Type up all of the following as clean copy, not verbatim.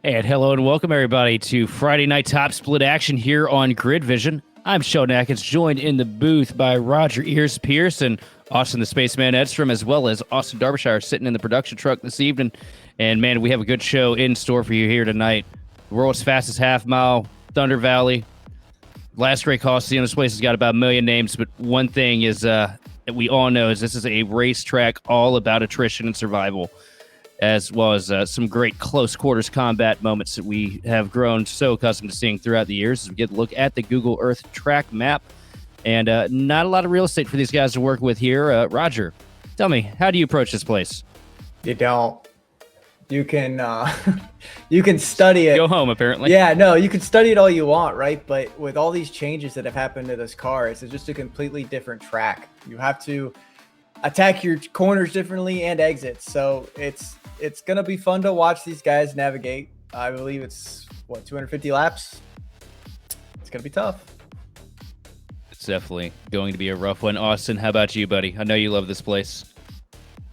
And hello and welcome everybody to Friday Night Top Split action here on Grid Vision. I'm Sheldon Atkins, joined in the booth by Roger Ears Pierce and Austin the Spaceman Edstrom, as well as Austin Derbyshire sitting in the production truck this evening. And man, we have a good show in store for you here tonight. The world's fastest half mile, Thunder Valley. Last great Coliseum. This place has got about a million names, but one thing is that we all know is this is a racetrack all about attrition and survival, as well as some great close quarters combat moments that we have grown so accustomed to seeing throughout the years as we get a look at the Google Earth track map. And not a lot of real estate for these guys to work with here. Roger, tell me, how do you approach this place? You don't. You can you can study it. Go home, apparently. Yeah, no, you can study it all you want, right? But with all these changes that have happened to this car, it's just a completely different track. You have to attack your corners differently and exits. So it's gonna be fun to watch these guys navigate. I believe it's 250 laps. It's gonna be tough. It's definitely going to be a rough one. Austin, how about you, buddy? I know you love this place.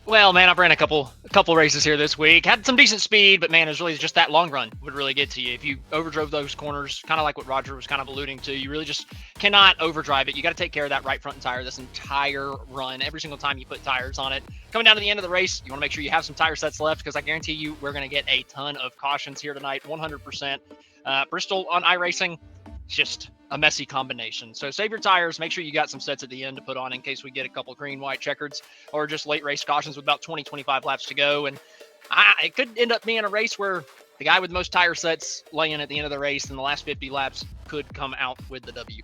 Well, man, I've ran a couple races here this week. Had some decent speed, but man, it's really just that long run would really get to you. If you overdrove those corners, kind of like what Roger was kind of alluding to, you really just cannot overdrive it. You got to take care of that right front tire this entire run, every single time you put tires on it. Coming down to the end of the race, you want to make sure you have some tire sets left, because I guarantee you we're going to get a ton of cautions here tonight, 100%. Bristol on iRacing, just a messy combination. So save your tires. Make sure you got some sets at the end to put on in case we get a couple green, white checkers or just late race cautions with about 20, 25 laps to go. And it could end up being a race where the guy with the most tire sets laying at the end of the race in the last 50 laps could come out with the W.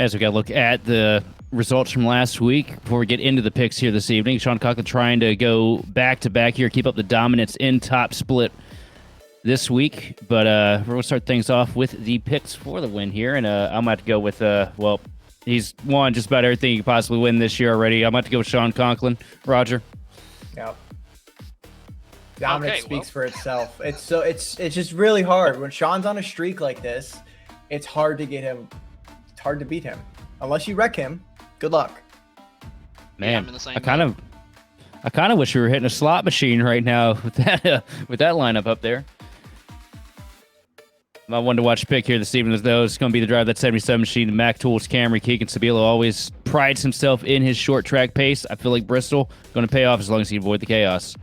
As we got to look at the results from last week before we get into the picks here this evening, Sean Conklin trying to go back-to-back here, keep up the dominance in top split this week, but we're going to start things off with the picks for the win here, and I'm going to go with, he's won just about everything he could possibly win this year already. I'm going to go with Sean Conklin. Roger? Yeah. Dominance speaks for itself. It's just really hard. When Sean's on a streak like this, it's hard to get him. It's hard to beat him. Unless you wreck him, good luck. Man, I kind of wish we were hitting a slot machine right now with that lineup up there. My one to watch pick here this evening, though, is going to be the driver that 77 machine, the Mac Tools Camry. Keegan Sabilo always prides himself in his short track pace. I feel like Bristol going to pay off as long as he avoid the chaos.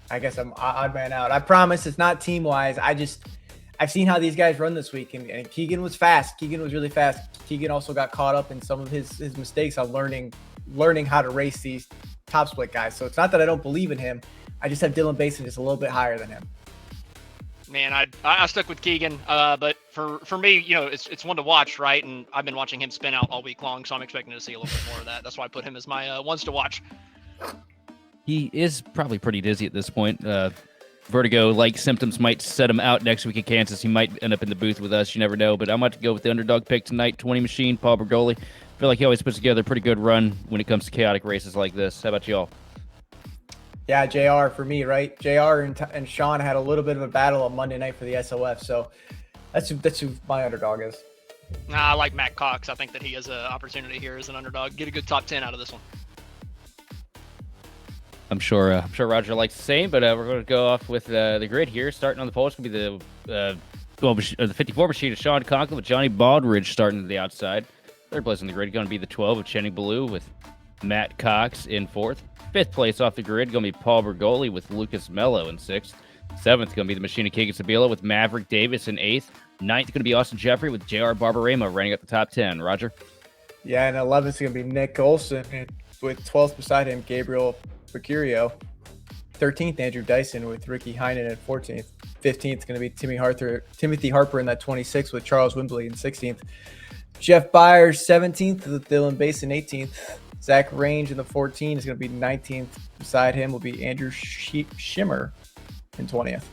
I guess I'm odd man out. I promise it's not team wise. I've seen how these guys run this week, and Keegan was fast. Keegan was really fast. Keegan also got caught up in some of his mistakes on learning how to race these top split guys. So it's not that I don't believe in him. I just have Dylan Basin just a little bit higher than him. Man, I stuck with Keegan, but for me, it's one to watch, right? And I've been watching him spin out all week long, so I'm expecting to see a little bit more of that. That's why I put him as my ones to watch. He is probably pretty dizzy at this point. Vertigo-like symptoms might set him out next week in Kansas. He might end up in the booth with us. You never know. But I'm about to go with the underdog pick tonight, 20 machine, Paul Bergoli. I feel like he always puts together a pretty good run when it comes to chaotic races like this. How about y'all? Yeah, JR for me, right? JR and Sean had a little bit of a battle on Monday night for the SOF, so that's who my underdog is. I like Matt Cox. I think that he has an opportunity here as an underdog. Get a good top 10 out of this one. I'm sure Roger likes the same, but we're going to go off with the grid here. Starting on the pole, it's going to be the 54 machine of Sean Conklin with Johnny Baldridge starting to the outside. Third place on the grid going to be the 12 of Chenny Ballou with Matt Cox in fourth. Fifth place off the grid going to be Paul Bergoli with Lucas Mello in sixth. Seventh going to be the machine of Keegan Sabilo with Maverick Davis in eighth. Ninth going to be Austin Jeffrey with J.R. Barbarema running up the top 10. Roger? Yeah, and 11th is going to be Nick Olson, and with 12th beside him, Gabriel Mercurio. 13th, Andrew Dyson with Ricky Heinen in 14th. 15th is going to be Timothy Harper in that 26th with Charles Wimbley in 16th. Jeff Byers, 17th with Dylan Basin, 18th. Zach Range in the 14 is going to be 19th. Beside him will be Andrew Schimmer in 20th.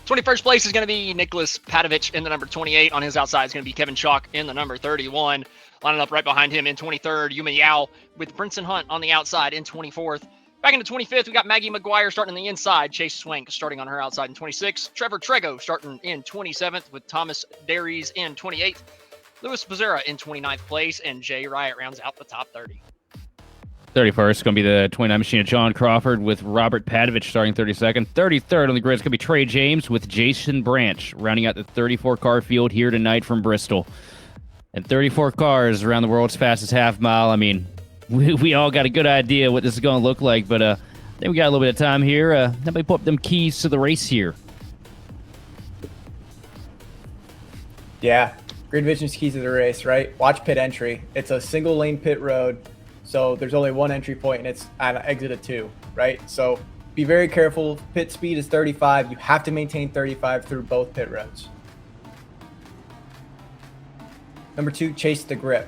21st place is going to be Nicholas Padovich in the number 28. On his outside is going to be Kevin Chalk in the number 31. Lining up right behind him in 23rd, Yuma Yao with Brinson Hunt on the outside in 24th. Back into 25th, we got Maggie McGuire starting on the inside. Chase Swank starting on her outside in 26th. Trevor Trego starting in 27th with Thomas Dairies in 28th. Louis Becerra in 29th place, and Jay Riot rounds out the top 30. 31st, going to be the 29 machine of John Crawford with Robert Padovich starting 32nd. 33rd on the grid is going to be Trey James with Jason Branch, rounding out the 34-car field here tonight from Bristol. And 34 cars around the world's fastest half mile. I mean, we all got a good idea what this is going to look like, but I think we got a little bit of time here. Let me put up them keys to the race here. Yeah, Grid Vision's keys to the race, right? Watch pit entry. It's a single lane pit road, so there's only one entry point, and it's at an exit of 2, right? So be very careful. Pit speed is 35. You have to maintain 35 through both pit roads. Number 2, chase the grip,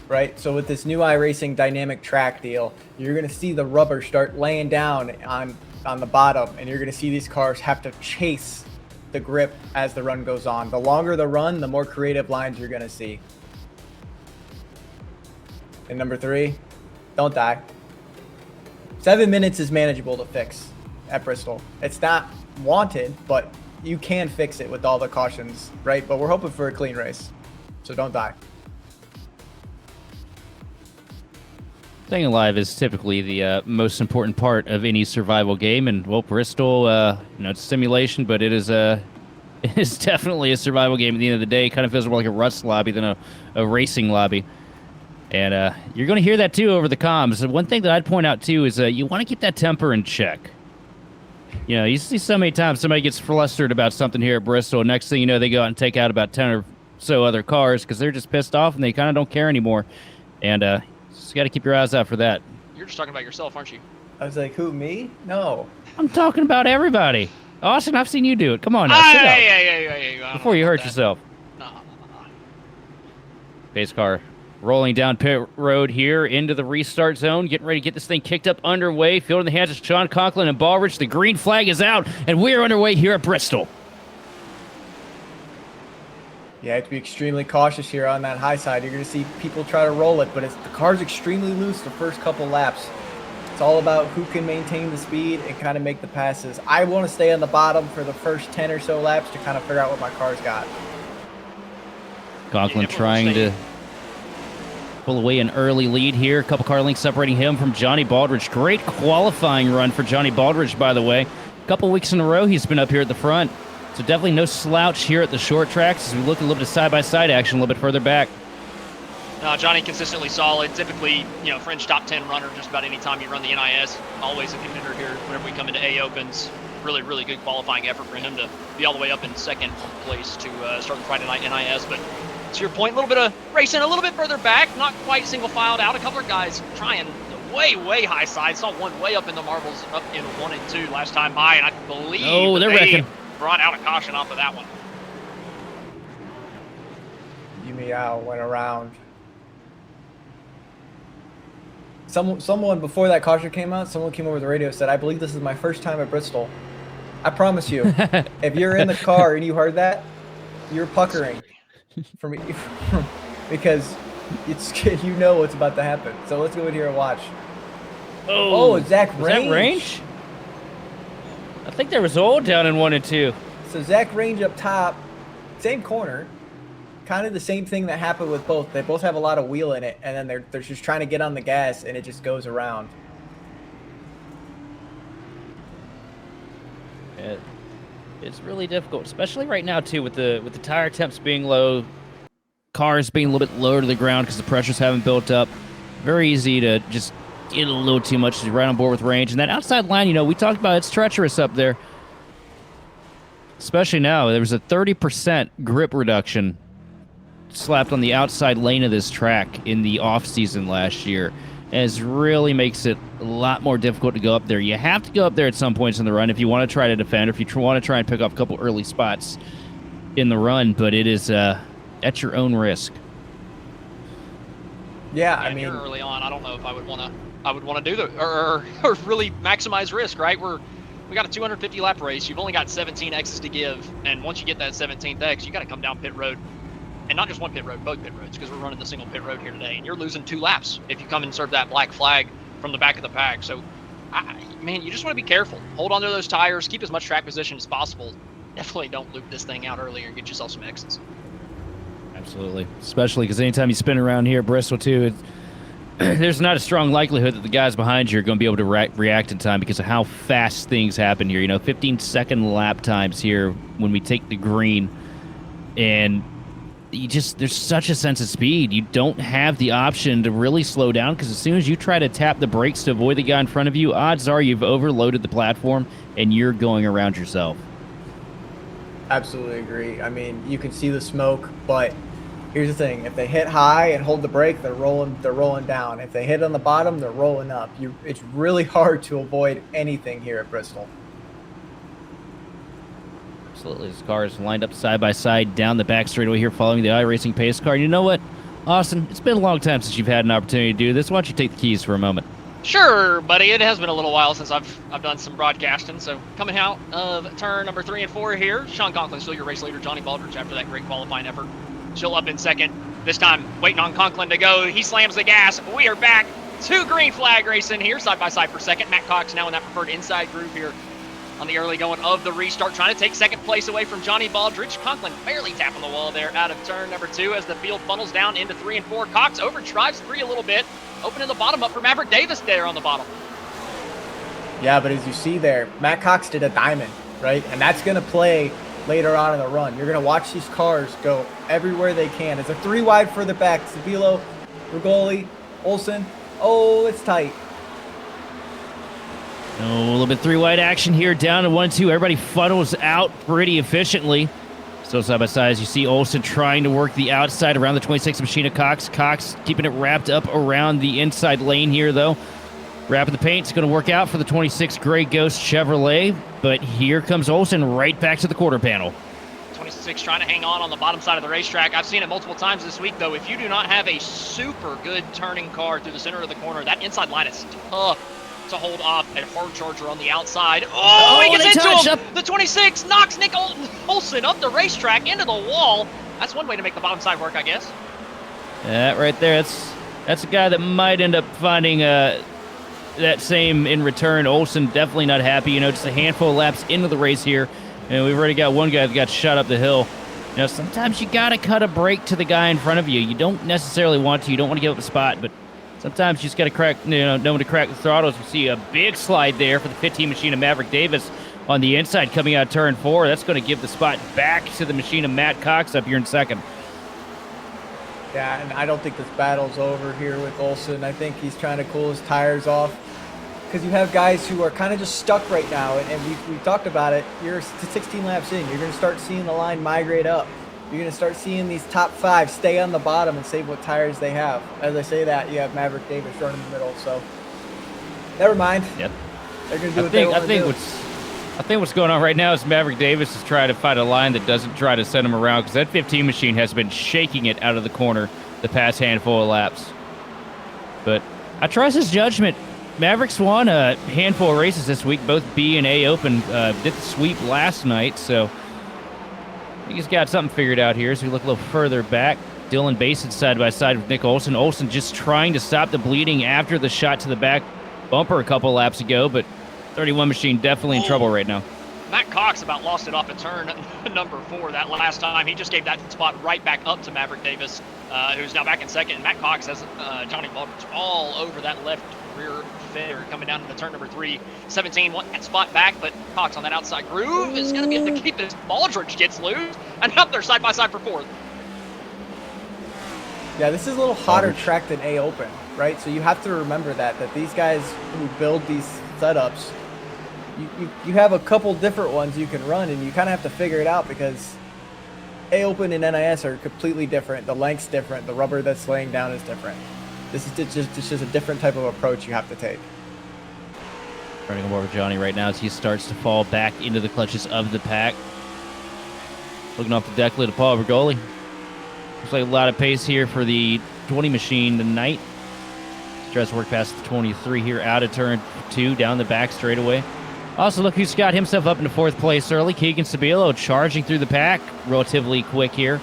right? So with this new iRacing dynamic track deal, you're going to see the rubber start laying down on the bottom, and you're going to see these cars have to chase the grip as the run goes on. The longer the run, the more creative lines you're going to see. And number 3, don't die. 7 minutes is manageable to fix at Bristol. It's not wanted, but you can fix it with all the cautions, right? But we're hoping for a clean race. So don't die. Staying alive is typically the most important part of any survival game, and well, Bristol, it's a simulation, but it is definitely a survival game. At the end of the day, it kind of feels more like a Rust lobby than a racing lobby. And you're going to hear that too over the comms. One thing that I'd point out too is you want to keep that temper in check. You know, you see so many times somebody gets flustered about something here at Bristol. Next thing you know, they go out and take out about 10 or so other cars because they're just pissed off and they kind of don't care anymore. And just got to keep your eyes out for that. You're just talking about yourself, aren't you? I was like, who, me? No. I'm talking about everybody. Austin, I've seen you do it. Come on now, sit up. Before you hurt yourself. No. Pace car rolling down pit road here into the restart zone, getting ready to get this thing kicked up underway. Field in the hands of Sean Conklin and Baldridge. The green flag is out, and we're underway here at Bristol. You have to be extremely cautious here on that high side. You're going to see people try to roll it, but the car's extremely loose the first couple laps. It's all about who can maintain the speed and kind of make the passes. I want to stay on the bottom for the first 10 or so laps to kind of figure out what my car's got. Conklin trying to pull away an early lead here. A couple car lengths separating him from Johnny Baldridge. Great qualifying run for Johnny Baldridge, by the way. A couple weeks in a row he's been up here at the front. So definitely no slouch here at the short tracks as we look a little bit of side-by-side action a little bit further back. Johnny consistently solid. Typically, fringe top 10 runner just about any time you run the NiS. Always a contender here whenever we come into A Opens. Really, really good qualifying effort for him to be all the way up in second place to start the Friday night NiS. But to your point, a little bit of racing a little bit further back, not quite single filed out. A couple of guys trying the way high side. Saw one way up in the marbles up in 1 and 2 last time by, and I believe they're wrecking. Brought out a caution off of that one. Meow went around. Someone before that caution came out, someone came over the radio and said, I believe this is my first time at Bristol. I promise you, if you're in the car and you heard that, you're puckering for me because it's what's about to happen. So let's go in here and watch. Oh, Zach Range. Was that Range? I think there was old down in 1 and 2. So Zach Range up top, same corner, kind of the same thing that happened with both. They both have a lot of wheel in it, and then they're just trying to get on the gas, and it just goes around. It's really difficult, especially right now too, with the tire temps being low, cars being a little bit lower to the ground because the pressures haven't built up. Very easy to just get a little too much to right on board with Range. And that outside line, we talked about it's treacherous up there. Especially now, there was a 30% grip reduction slapped on the outside lane of this track in the off-season last year. As really makes it a lot more difficult to go up there. You have to go up there at some points in the run if you want to try to defend, or if you want to try and pick up a couple early spots in the run, but it is at your own risk. Yeah, I mean, early on, I don't know if I would want to do the or really maximize risk, right? We got a 250 lap race. You've only got 17 X's to give, and once you get that 17th X, you got to come down pit road, and not just one pit road, both pit roads, because we're running the single pit road here today, and you're losing 2 laps if you come and serve that black flag from the back of the pack. So, man, you just want to be careful. Hold on to those tires. Keep as much track position as possible. Definitely don't loop this thing out earlier and get yourself some X's. Absolutely, especially because anytime you spin around here at Bristol too, there's not a strong likelihood that the guys behind you are going to be able to react in time because of how fast things happen here. 15-second lap times here when we take the green, and there's such a sense of speed. You don't have the option to really slow down because as soon as you try to tap the brakes to avoid the guy in front of you, odds are you've overloaded the platform and you're going around yourself. Absolutely agree. I mean, you can see the smoke, but here's the thing: if they hit high and hold the brake, they're rolling down. If they hit on the bottom, they're rolling up. It's really hard to avoid anything here at Bristol. Absolutely. This car is lined up side by side down the back straightaway here following the iRacing pace car. And you know what, Austin? It's been a long time since you've had an opportunity to do this. Why don't you take the keys for a moment? Sure, buddy. It has been a little while since I've done some broadcasting. So coming out of turn number 3 and 4 here, Sean Conklin, still your race leader. Johnny Baldridge, after that great qualifying effort, still up in second. This time, waiting on Conklin to go. He slams the gas. We are back to green flag racing here, side by side for second. Matt Cox now in that preferred inside groove here on the early going of the restart, trying to take second place away from Johnny Baldridge. Conklin barely tapping the wall there out of turn number 2 as the field funnels down into 3 and 4. Cox overdrives 3 a little bit, opening the bottom up for Maverick Davis there on the bottom. Yeah, but as you see there, Matt Cox did a diamond, right? And that's going to play later on in the run. You're going to watch these cars go everywhere they can. It's a 3 wide further back. Sabilo, Rigoli, Olsen. Oh, it's tight. Oh, a little bit 3 wide action here, down to 1-2. Everybody funnels out pretty efficiently. Still side by side as you see Olsen trying to work the outside around the 26 machine of Cox. Cox keeping it wrapped up around the inside lane here, though. Wrapping the paint. It's going to work out for the 26 Grey Ghost Chevrolet. But here comes Olsen right back to the quarter panel. 26 trying to hang on the bottom side of the racetrack. I've seen it multiple times this week, though. If you do not have a super good turning car through the center of the corner, that inside line is tough to hold off a hard charger on the outside. Oh, he gets into him! The 26 knocks Nick Olsen up the racetrack into the wall. That's one way to make the bottom side work, I guess. That right there, that's a guy that might end up finding that same in return. Olsen definitely not happy. Just a handful of laps into the race here, and we've already got one guy that got shot up the hill. Sometimes you got to cut a brake to the guy in front of you. You don't necessarily want to. You don't want to give up a spot, but sometimes you just got to know when to crack the throttles. We see a big slide there for the 15 machine of Maverick Davis on the inside coming out of turn 4. That's going to give the spot back to the machine of Matt Cox up here in second. Yeah, and I don't think this battle's over here with Olsen. I think he's trying to cool his tires off because you have guys who are kind of just stuck right now. And we talked about it. You're 16 laps in. You're going to start seeing the line migrate up. You're going to start seeing these top 5 stay on the bottom and save what tires they have. As I say that, you have Maverick Davis running in the middle. So, never mind. Yep. They're going to do what they want to do. I think what's going on right now is Maverick Davis is trying to find a line that doesn't try to send him around because that 15 machine has been shaking it out of the corner the past handful of laps. But I trust his judgment. Mavericks won a handful of races this week. Both B and A Open did the sweep last night, so I think he's got something figured out here. So we look a little further back. Dylan Basin side by side with Nick Olsen. Olsen just trying to stop the bleeding after the shot to the back bumper a couple laps ago, but 31 machine definitely in trouble right now. Matt Cox about lost it off at turn number 4 that last time. He just gave that spot right back up to Maverick Davis, who's now back in second. Matt Cox has Johnny Baldridge all over that left rear fender coming down to the turn number 3. 17 want that spot back, but Cox on that outside groove is going to be able to keep this. Baldridge gets loose, and up there side by side for 4th. Yeah, this is a little hotter track than A Open, right? So you have to remember that these guys who build these setups, you have a couple different ones you can run, and you kind of have to figure it out because A Open and NiS are completely different. The length's different. The rubber that's laying down is different. This is just a different type of approach you have to take. Running him over Johnny right now as he starts to fall back into the clutches of the pack. Looking off the deck lid of Paul Bergoli. Looks like a lot of pace here for the 20 machine tonight. Tries to work past the 23 here out of turn 2 down the back straightaway. Also, look who's got himself up into 4th place early. Keegan Sabilo charging through the pack relatively quick here.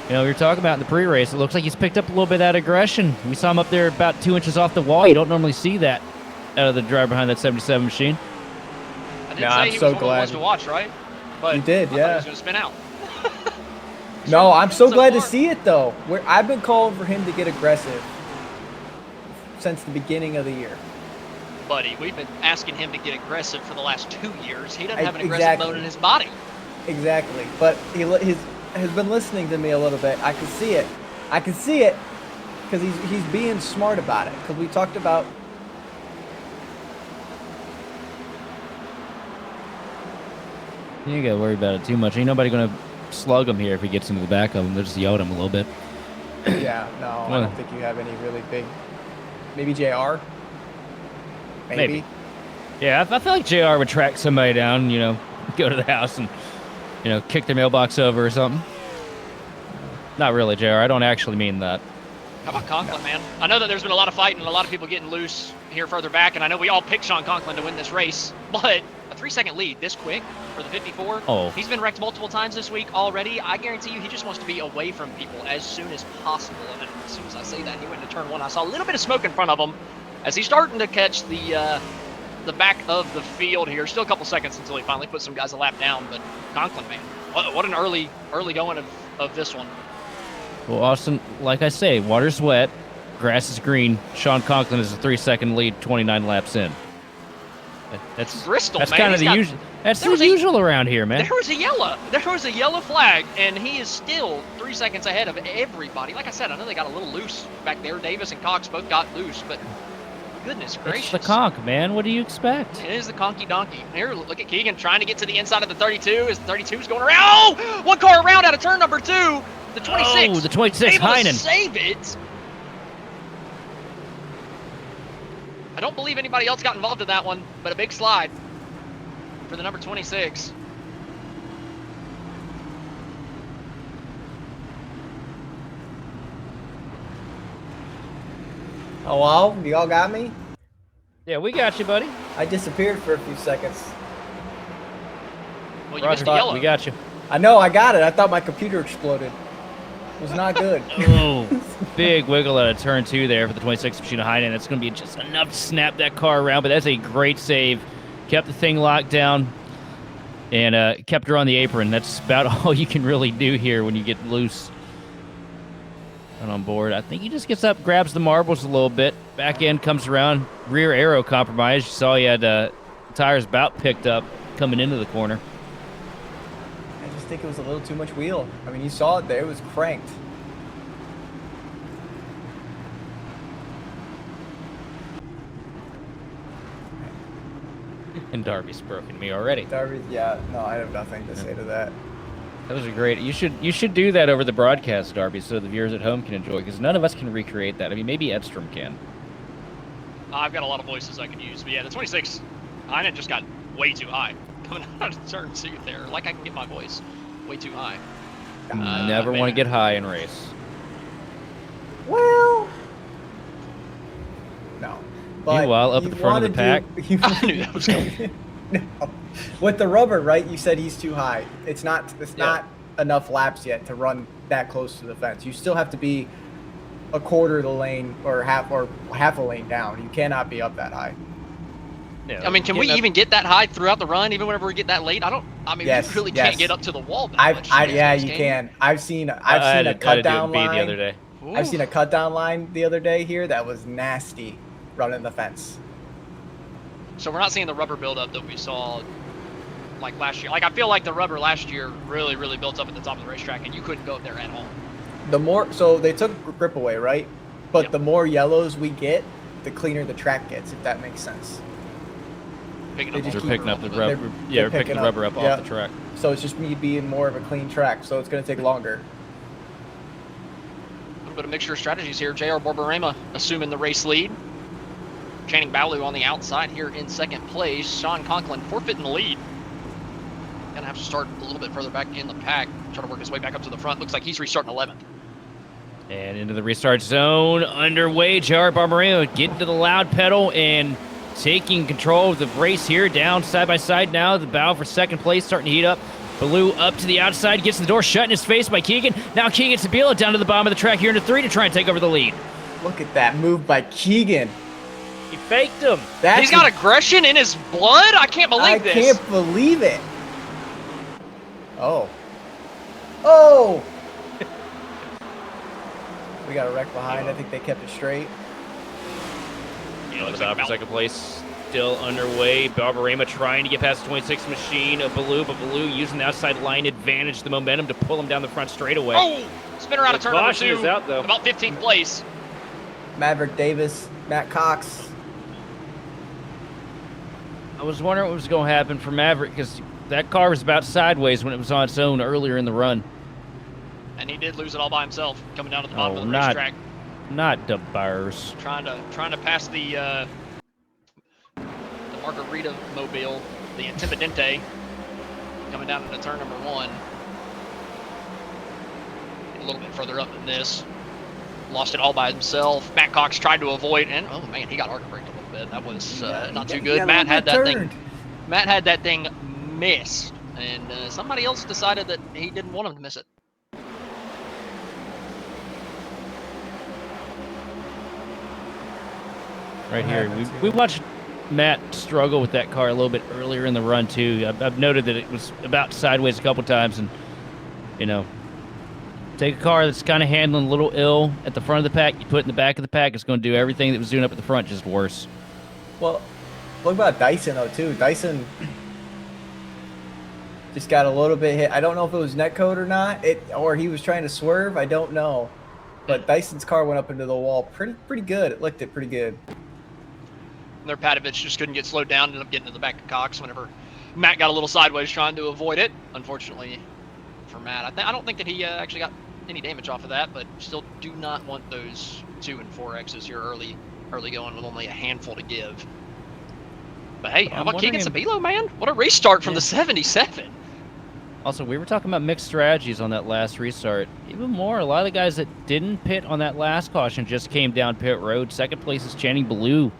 We were talking about in the pre-race, it looks like he's picked up a little bit of that aggression. We saw him up there about 2 inches off the wall. You don't normally see that out of the driver behind that 77 machine. I did say he was one of the ones to watch, right? But you did, yeah. I thought he was going to spin out. No, I'm so glad to see it, though. I've been calling for him to get aggressive. since the beginning of the year. Buddy, we've been asking him to get aggressive for the last 2 years. He doesn't have an aggressive Exactly. mode in his body. Exactly. But he has been listening to me a little bit. I can see it. I can see it because he's being smart about it. Because we talked about. You ain't gotta worry about it too much. Ain't nobody gonna slug him here if he gets into the back of him. They'll just yell at him a little bit. Yeah, no, I don't think you have any really big. Maybe JR? Maybe. Yeah, I feel like JR would track somebody down, you know, go to the house and, you know, kick their mailbox over or something. Not really, JR. I don't actually mean that. How about Conklin, man? I know that there's been a lot of fighting and a lot of people getting loose here further back, and I know we all picked Sean Conklin to win this race, but a 3-second lead this quick for the 54. Oh. He's been wrecked multiple times this week already. I guarantee you he just wants to be away from people as soon as possible. And as soon as I say that, he went to turn one. I saw a little bit of smoke in front of him as he's starting to catch the back of the field here. Still a couple seconds until he finally puts some guys a lap down, but Conklin, man, what an early going of this one. Well, Austin, like I say, water's wet, grass is green. Sean Conklin is a 3-second lead, 29 laps in. That's Bristol, that's man. kind of the usual. That's the usual around here, man. There was a yellow flag, and he is still 3 seconds ahead of everybody. Like I said, I know they got a little loose back there. Davis and Cox both got loose, but goodness gracious. It's the conch, man. What do you expect? It is the conky donkey. Here, look at Keegan trying to get to the inside of the 32 as the 32's going around. Oh! One car around out of turn number 2. The 26. Oh, the 26, able to Heinen. save it. I don't believe anybody else got involved in that one, but a big slide for the number 26. Hello? You all got me? Yeah, we got you, buddy. I disappeared for a few seconds. Well, you missed the yellow. We got you. I know, I got it. I thought my computer exploded. It was not good. Oh, big wiggle out of turn 2 there for the 26 Machine Heinen. That's going to be just enough to snap that car around, but that's a great save. Kept the thing locked down and kept her on the apron. That's about all you can really do here when you get loose and on board. I think he just gets up, grabs the marbles a little bit. Back end comes around. Rear aero compromise. You saw he had tires about picked up coming into the corner. I just think it was a little too much wheel. I mean, you saw it there. It was cranked. And Darby's broken me already. Darby, yeah, no, I have nothing to say to that. Those are great. You should do that over the broadcast, Darby, so the viewers at home can enjoy, because none of us can recreate that. I mean, maybe Edstrom can. I've got a lot of voices I can use, but yeah, the 26, Heinen just got way too high. Coming out of turn 2 there. Like I can get my voice way too high. I never want to get high in race. Well, no. But Meanwhile, up at the front of the pack. I knew that was coming. No. With the rubber, right? You said he's too high. It's not enough laps yet to run that close to the fence. You still have to be a quarter of the lane or half a lane down. You cannot be up that high. Yeah, I mean, can we even get that high throughout the run, even whenever we get that late? We really can't get up to the wall that much. Yeah, you can. I've seen a cut down line the other day. I've seen a cut down line the other day here that was nasty running the fence. So we're not seeing the rubber buildup that we saw like last year. Like I feel like the rubber last year really, really built up at the top of the racetrack, and you couldn't go up there at all. So they took grip away, right? But Yep. the more yellows we get, the cleaner the track gets, if that makes sense. They're picking up the rubber. Yeah, they're picking the rubber up off the track. So it's just me being more of a clean track, so it's going to take longer. A little bit of mixture of strategies here. JR Borborema assuming the race lead. Channing Balu on the outside here in second place. Sean Conklin forfeiting the lead. Gonna have to start a little bit further back in the pack. Try to work his way back up to the front. Looks like he's restarting 11th. And into the restart zone, underway. JR Barbarino getting to the loud pedal and taking control of the race here. Down side by side now. The battle for second place starting to heat up. Baloo up to the outside, gets the door shut in his face by Keegan. Now Keegan Sabila down to the bottom of the track here into 3 to try and take over the lead. Look at that move by Keegan. He faked him. He's got aggression in his blood? I can't believe this. I can't believe it. Oh. Oh! We got a wreck behind. I think they kept it straight. it The looks battle like for second place still underway. Barbarema trying to get past the 26 machine of Baloo, but Baloo using the outside line advantage, the momentum to pull him down the front straightaway. Oh, spinner out of The turn number caution 2. is out, though. About 15th place. Maverick Davis, Matt Cox. I was wondering what was going to happen for Maverick because that car was about sideways when it was on its own earlier in the run. And he did lose it all by himself, coming down to the bottom Oh, of the racetrack. Not the bars. Trying to pass the Margarita mobile, the Intimidante, coming down into turn number 1. A little bit further up than this. Lost it all by himself. Matt Cox tried to avoid, and oh man, he got arc braked a little bit. That was not too good. Matt had that thing. Matt had that thing missed, and somebody else decided that he didn't want him to miss it. Right here, we watched Matt struggle with that car a little bit earlier in the run too. I've noted that it was about sideways a couple times, and you know, take a car that's kind of handling a little ill at the front of the pack, you put it in the back of the pack, it's going to do everything that was doing up at the front, just worse. Well, what about Dyson though too? Dyson just got a little bit hit. I don't know if it was netcode or not, or he was trying to swerve. I don't know, but Dyson's car went up into the wall pretty good. It looked pretty good. Their Patovich just couldn't get slowed down, ended up getting to the back of Cox whenever Matt got a little sideways trying to avoid it. Unfortunately for Matt, I don't think that he actually got any damage off of that, but still do not want those 2 and 4Xs here early going with only a handful to give. But hey, how about Keegan Sabilo, man? What a restart from the 77. Also, we were talking about mixed strategies on that last restart. Even more, a lot of the guys that didn't pit on that last caution just came down pit road. Second place is Channing Ballou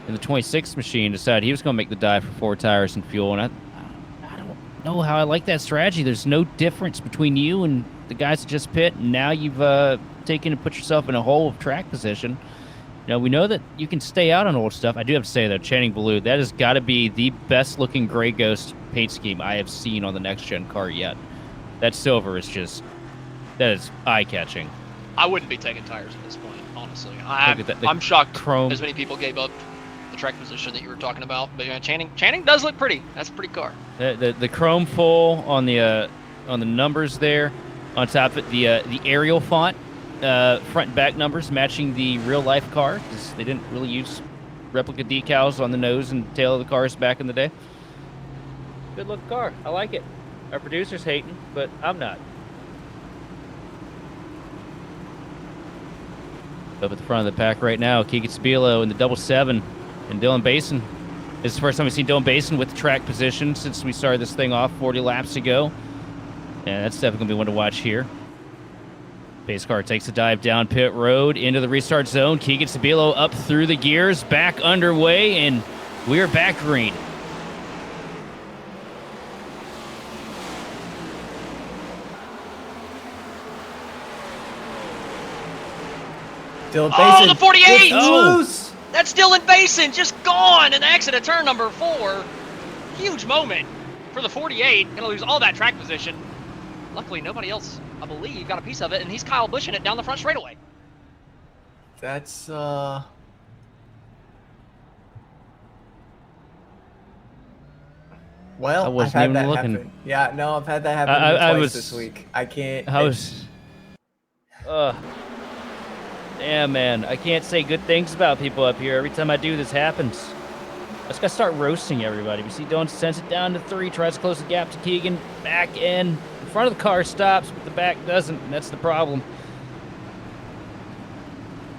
in the 26 machine, decided he was going to make the dive for 4 tires and fuel. And I don't know how I like that strategy. There's no difference between you and the guys that just pit. And now you've taken and put yourself in a hole of track position. Now, we know that you can stay out on old stuff. I do have to say, though, Channing Ballou, that has got to be the best-looking Gray Ghost paint scheme I have seen on the next-gen car yet. That silver is just... that is eye-catching. I wouldn't be taking tires at this point, honestly. I'm shocked chrome. As many people gave up the track position that you were talking about. But Channing does look pretty. That's a pretty car. The chrome full on the numbers there. On top of it, the Arial font. Front and back numbers matching the real-life car, because they didn't really use replica decals on the nose and tail of the cars back in the day. Good-looking car. I like it. Our producer's hating, but I'm not. Up at the front of the pack right now, Keegan Sabilo in the 7 and Dylan Basin. This is the first time we've seen Dylan Basin with track position since we started this thing off 40 laps ago. And that's definitely going to be one to watch here. Pace car takes a dive down pit road into the restart zone. Keegan Sabilo up through the gears, back underway, and we're back green. Dylan Basin. Oh, the 48! Loose. That's Dylan Basin, just gone in the exit at turn number 4. Huge moment for the 48. Gonna lose all that track position. Luckily, nobody else, I believe, got a piece of it, and he's Kyle Busching it down the front straightaway. That's well, I've had that happen. Yeah, no, I've had that happen twice this week. I can't. Damn, man. I can't say good things about people up here. Every time I do, this happens. I just gotta start roasting everybody. We see Dylan sends it down to 3, tries to close the gap to Keegan. Back in. The front of the car stops, but the back doesn't, and that's the problem.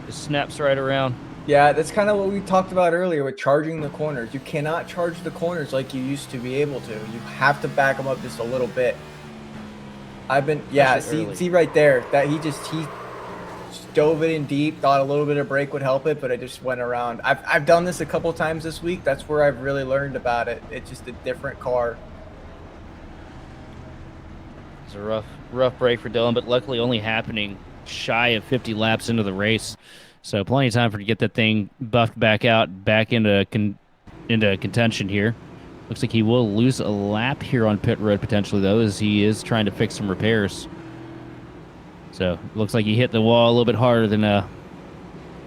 Just snaps right around. Yeah, that's kind of what we talked about earlier with charging the corners. You cannot charge the corners like you used to be able to. You have to back them up just a little bit. See right there that he dove it in deep, thought a little bit of brake would help it, but I just went around. I've done this a couple times this week. That's where I've really learned about it. It's just a different car. It's a rough break for Dylan, but luckily only happening shy of 50 laps into the race. So plenty of time for to get that thing buffed back out, back into contention here. Looks like he will lose a lap here on pit road potentially, though, as he is trying to fix some repairs. So it looks like he hit the wall a little bit harder than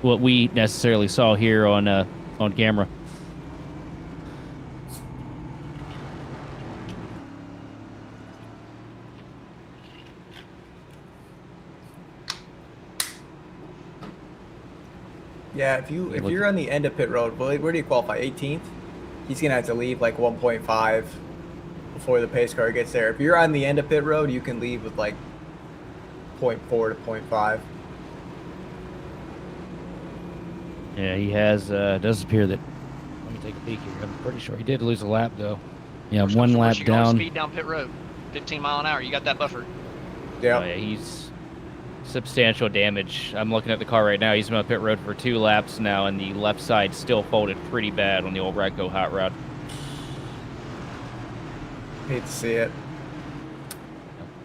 what we necessarily saw here on on camera. Yeah, if you're on the end of pit road, where do you qualify? 18th. He's gonna have to leave like 1.5 before the pace car gets there. If you're on the end of pit road, you can leave with like 0.4 to 0.5. Yeah, he has. Does appear that. Let me take a peek here. I'm pretty sure he did lose a lap though. Yeah, one lap down. Speed down pit road, 15 mile an hour. You got that buffer. Yeah. Oh, yeah, he's substantial damage. I'm looking at the car right now. He's been on pit road for 2 laps now, and the left side still folded pretty bad on the old Radco hot rod. Hate to see it.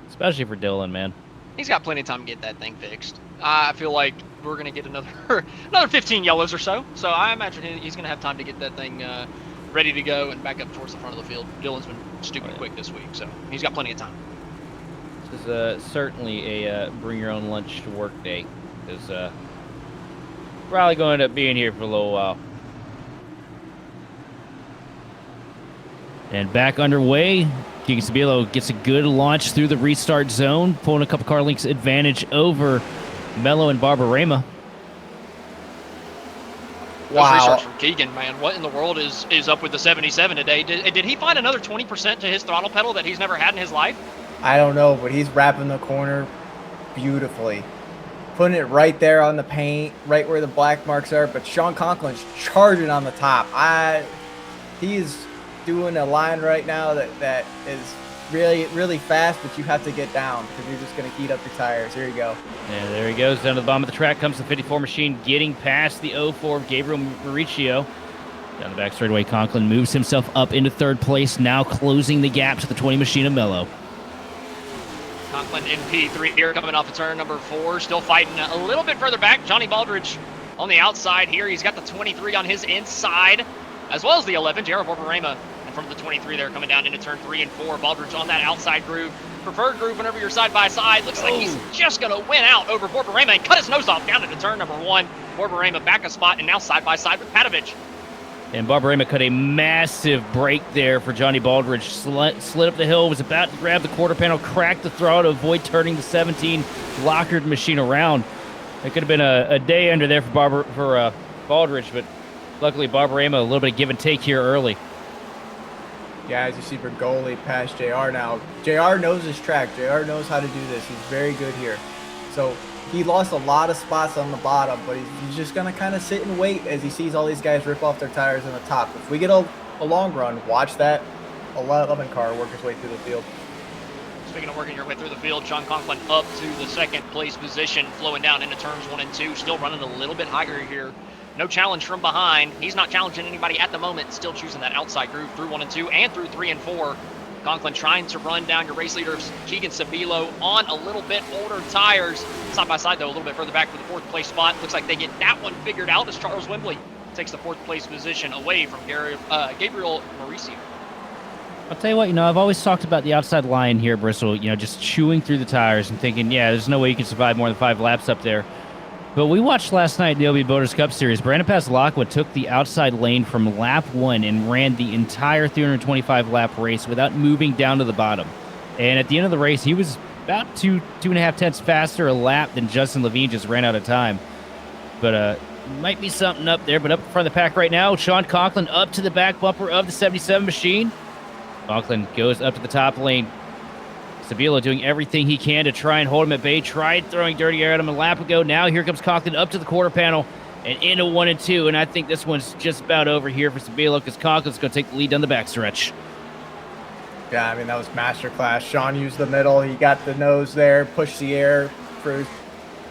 Especially for Dylan, man. He's got plenty of time to get that thing fixed. I feel like we're gonna get another 15 yellows or so. So I imagine he's gonna have time to get that thing ready to go and back up towards the front of the field. Dylan's been stupid quick this week, so he's got plenty of time. This is certainly a bring your own lunch to work day. Because probably going to end up being here for a little while. And back underway. Keegan Sabilo gets a good launch through the restart zone, pulling a couple car lengths advantage over Mello and Barbarema. Wow. Those restarts from Keegan, man. What in the world is up with the 77 today? Did he find another 20% to his throttle pedal that he's never had in his life? I don't know, but he's wrapping the corner beautifully. Putting it right there on the paint, right where the black marks are. But Sean Conklin's charging on the top. He's doing a line right now that is really, really fast, but you have to get down because you're just going to heat up your tires. Here you go. Yeah, there he goes. Down to the bottom of the track comes the 54 machine, getting past the 04 of Gabriel Mauricio. Down the back straightaway, Conklin moves himself up into 3rd place, now closing the gap to the 20 machine of Mello. Conklin in P3 here, coming off of turn number 4, still fighting a little bit further back. Johnny Baldridge on the outside here. He's got the 23 on his inside, as well as the 11, Jared Borbarema. And from the 23 there, coming down into turn 3 and 4, Baldridge on that outside groove. Preferred groove whenever you're side by side. Looks like he's just going to win out over Borbarema and cut his nose off down into turn number 1. Borbarema back a spot and now side by side with Patovich. And Barbarema cut a massive break there for Johnny Baldridge. Slid up the hill, was about to grab the quarter panel, cracked the throttle to avoid turning the 17 Lockard machine around. It could have been a day under there for Baldridge, but luckily Barbarema a little bit of give and take here early. Yeah, as you see, Bergoli past JR now. JR knows his track. JR knows how to do this. He's very good here. So he lost a lot of spots on the bottom, but he's just going to kind of sit and wait as he sees all these guys rip off their tires on the top. If we get a long run, watch that 11 car work its way through the field. Speaking of working your way through the field, Sean Conklin up to the 2nd place position, flowing down into turns 1 and 2, still running a little bit higher here. No challenge from behind. He's not challenging anybody at the moment, still choosing that outside groove through 1 and 2 and through 3 and 4. Conklin trying to run down your race leader, Keegan Sabilo, on a little bit older tires. Side by side, though, a little bit further back for the 4th place spot. Looks like they get that one figured out as Charles Wembley takes the 4th place position away from Gabriel Mauricio. I'll tell you what, I've always talked about the outside line here at Bristol, just chewing through the tires and thinking, yeah, there's no way you can survive more than 5 laps up there. But we watched last night the LB Boaters Cup Series. Brandon Paslakwa took the outside lane from lap 1 and ran the entire 325-lap race without moving down to the bottom. And at the end of the race, he was about 2.5 tenths faster a lap than Justin Levine, just ran out of time. But might be something up there. But up in front of the pack right now, Sean Conklin up to the back bumper of the 77 machine. Conklin goes up to the top lane. Sabilo doing everything he can to try and hold him at bay. Tried throwing dirty air at him a lap ago. Now here comes Conklin up to the quarter panel and into 1 and 2. And I think this one's just about over here for Sabilo because Conklin's going to take the lead down the backstretch. Yeah, I mean, that was masterclass. Sean used the middle. He got the nose there, pushed the air for his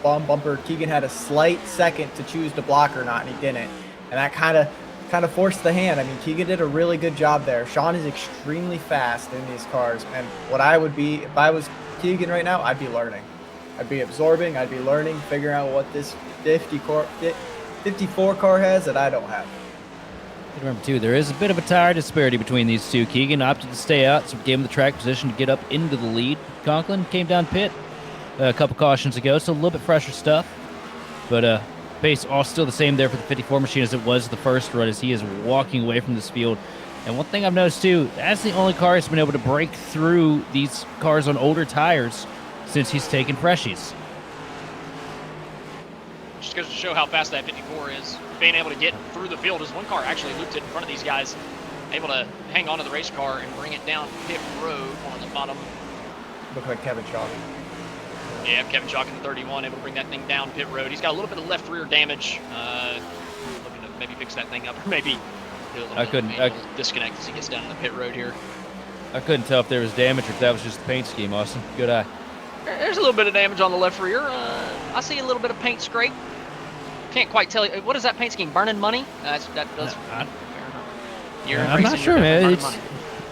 bumper. Keegan had a slight second to choose to block or not, and he didn't. And that kind of forced the hand. I mean, Keegan did a really good job there. Sean is extremely fast in these cars, and what I would be, if I was Keegan right now, I'd be learning. I'd be absorbing, I'd be learning, figuring out what this 54 car has that I don't have. Remember, too, there is a bit of a tire disparity between these two. Keegan opted to stay out, so gave him the track position to get up into the lead. Conklin came down pit a couple cautions ago, so a little bit fresher stuff. But Pace all still the same there for the 54 machine as it was the first run, as he is walking away from this field. And one thing I've noticed too, that's the only car that's been able to break through these cars on older tires since he's taken freshies. Just goes to show how fast that 54 is. Being able to get through the field, as one car actually looped it in front of these guys, able to hang on to the race car and bring it down pit road on the bottom. Look like Kevin Chalk. Yeah, Kevin Chalk in the 31, able to bring that thing down pit road. He's got a little bit of left rear damage. Looking to maybe fix that thing up, or maybe do a little disconnect as he gets down in the pit road here. I couldn't tell if there was damage or if that was just the paint scheme, Austin. Good eye. There's a little bit of damage on the left rear. I see a little bit of paint scrape. Can't quite tell you. What is that paint scheme? Burning money? That does. I'm not sure, man.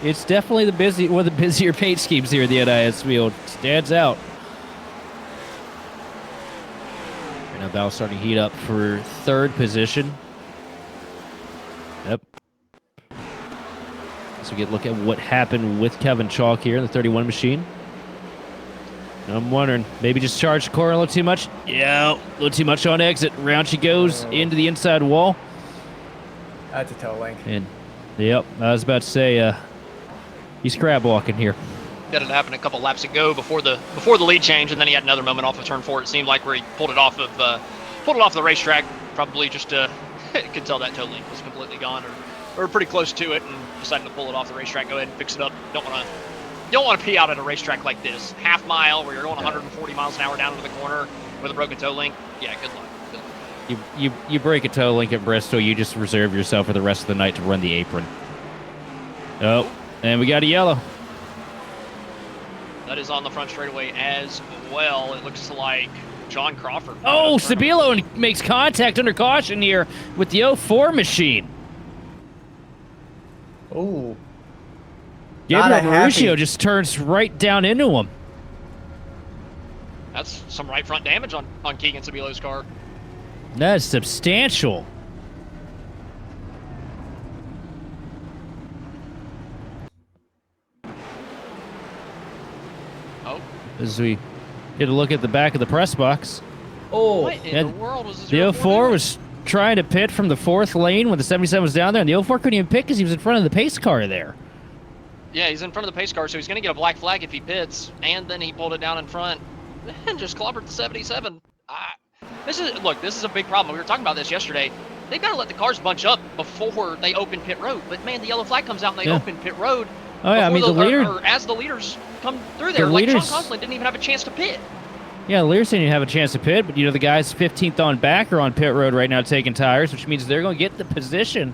It's definitely one of the busier paint schemes here at the NIS field. Stands out. And now Val starting to heat up for third position. Yep. So we get a look at what happened with Kevin Chalk here in the 31 machine. I'm wondering, maybe just charged the corner a little too much? Yeah, a little too much on exit. Round she goes into the inside wall. That's a toe link. And, yep, I was about to say, he's crab walking here. That had happened a couple laps ago before the lead change, and then he had another moment off of turn 4. It seemed like where he pulled it off the racetrack. Probably just could tell that toe link was completely gone, or pretty close to it, and decided to pull it off the racetrack. Go ahead and fix it up. Don't want to pee out at a racetrack like this. Half mile where you're going 140 miles an hour down into the corner with a broken toe link. Yeah, good luck. Good luck. You break a toe link at Bristol, you just reserve yourself for the rest of the night to run the apron. Oh, and we got a yellow. That is on the front straightaway as well. It looks like John Crawford. Oh, Sabilo makes contact under caution here with the 04 machine. Oh. Gabriel Mauricio just turns right down into him. That's some right front damage on Keegan Sabilo's car. That is substantial. Oh. As we get a look at the back of the press box. Oh. What in the world was this? The 04 was trying to pit from the 4th lane when the 77 was down there, and the 04 couldn't even pit because he was in front of the pace car there. Yeah, he's in front of the pace car, so he's going to get a black flag if he pits, and then he pulled it down in front and just clobbered the 77. This is a big problem. We were talking about this yesterday. They've got to let the cars bunch up before they open pit road. But man, the yellow flag comes out and they open pit road. Oh yeah, I mean as the leaders come through there, like Sean Conklin didn't even have a chance to pit. Yeah, the leaders didn't have a chance to pit, but the guys 15th on back are on pit road right now taking tires, which means they're going to get the position.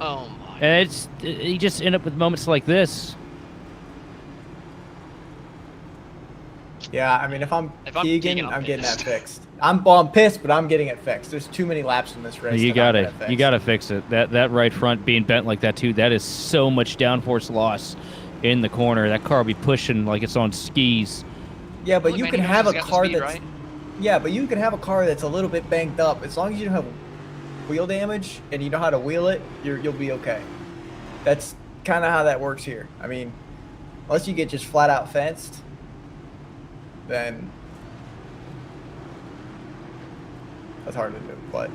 Oh my. And you just end up with moments like this. Yeah, I mean, if I'm Keegan, I'm getting pissed. that fixed. I'm pissed, but I'm getting it fixed. There's too many laps in this race. You gotta fix it. That right front being bent like that too. That is so much downforce loss in the corner. That car will be pushing like it's on skis. Yeah, but Look, you man, can have a car speed, that's right? yeah, but you can have a car that's a little bit banged up. As long as you don't have wheel damage and you know how to wheel it, you'll be okay. That's kind of how that works here. I mean, unless you get just flat out fenced, then that's hard to do. But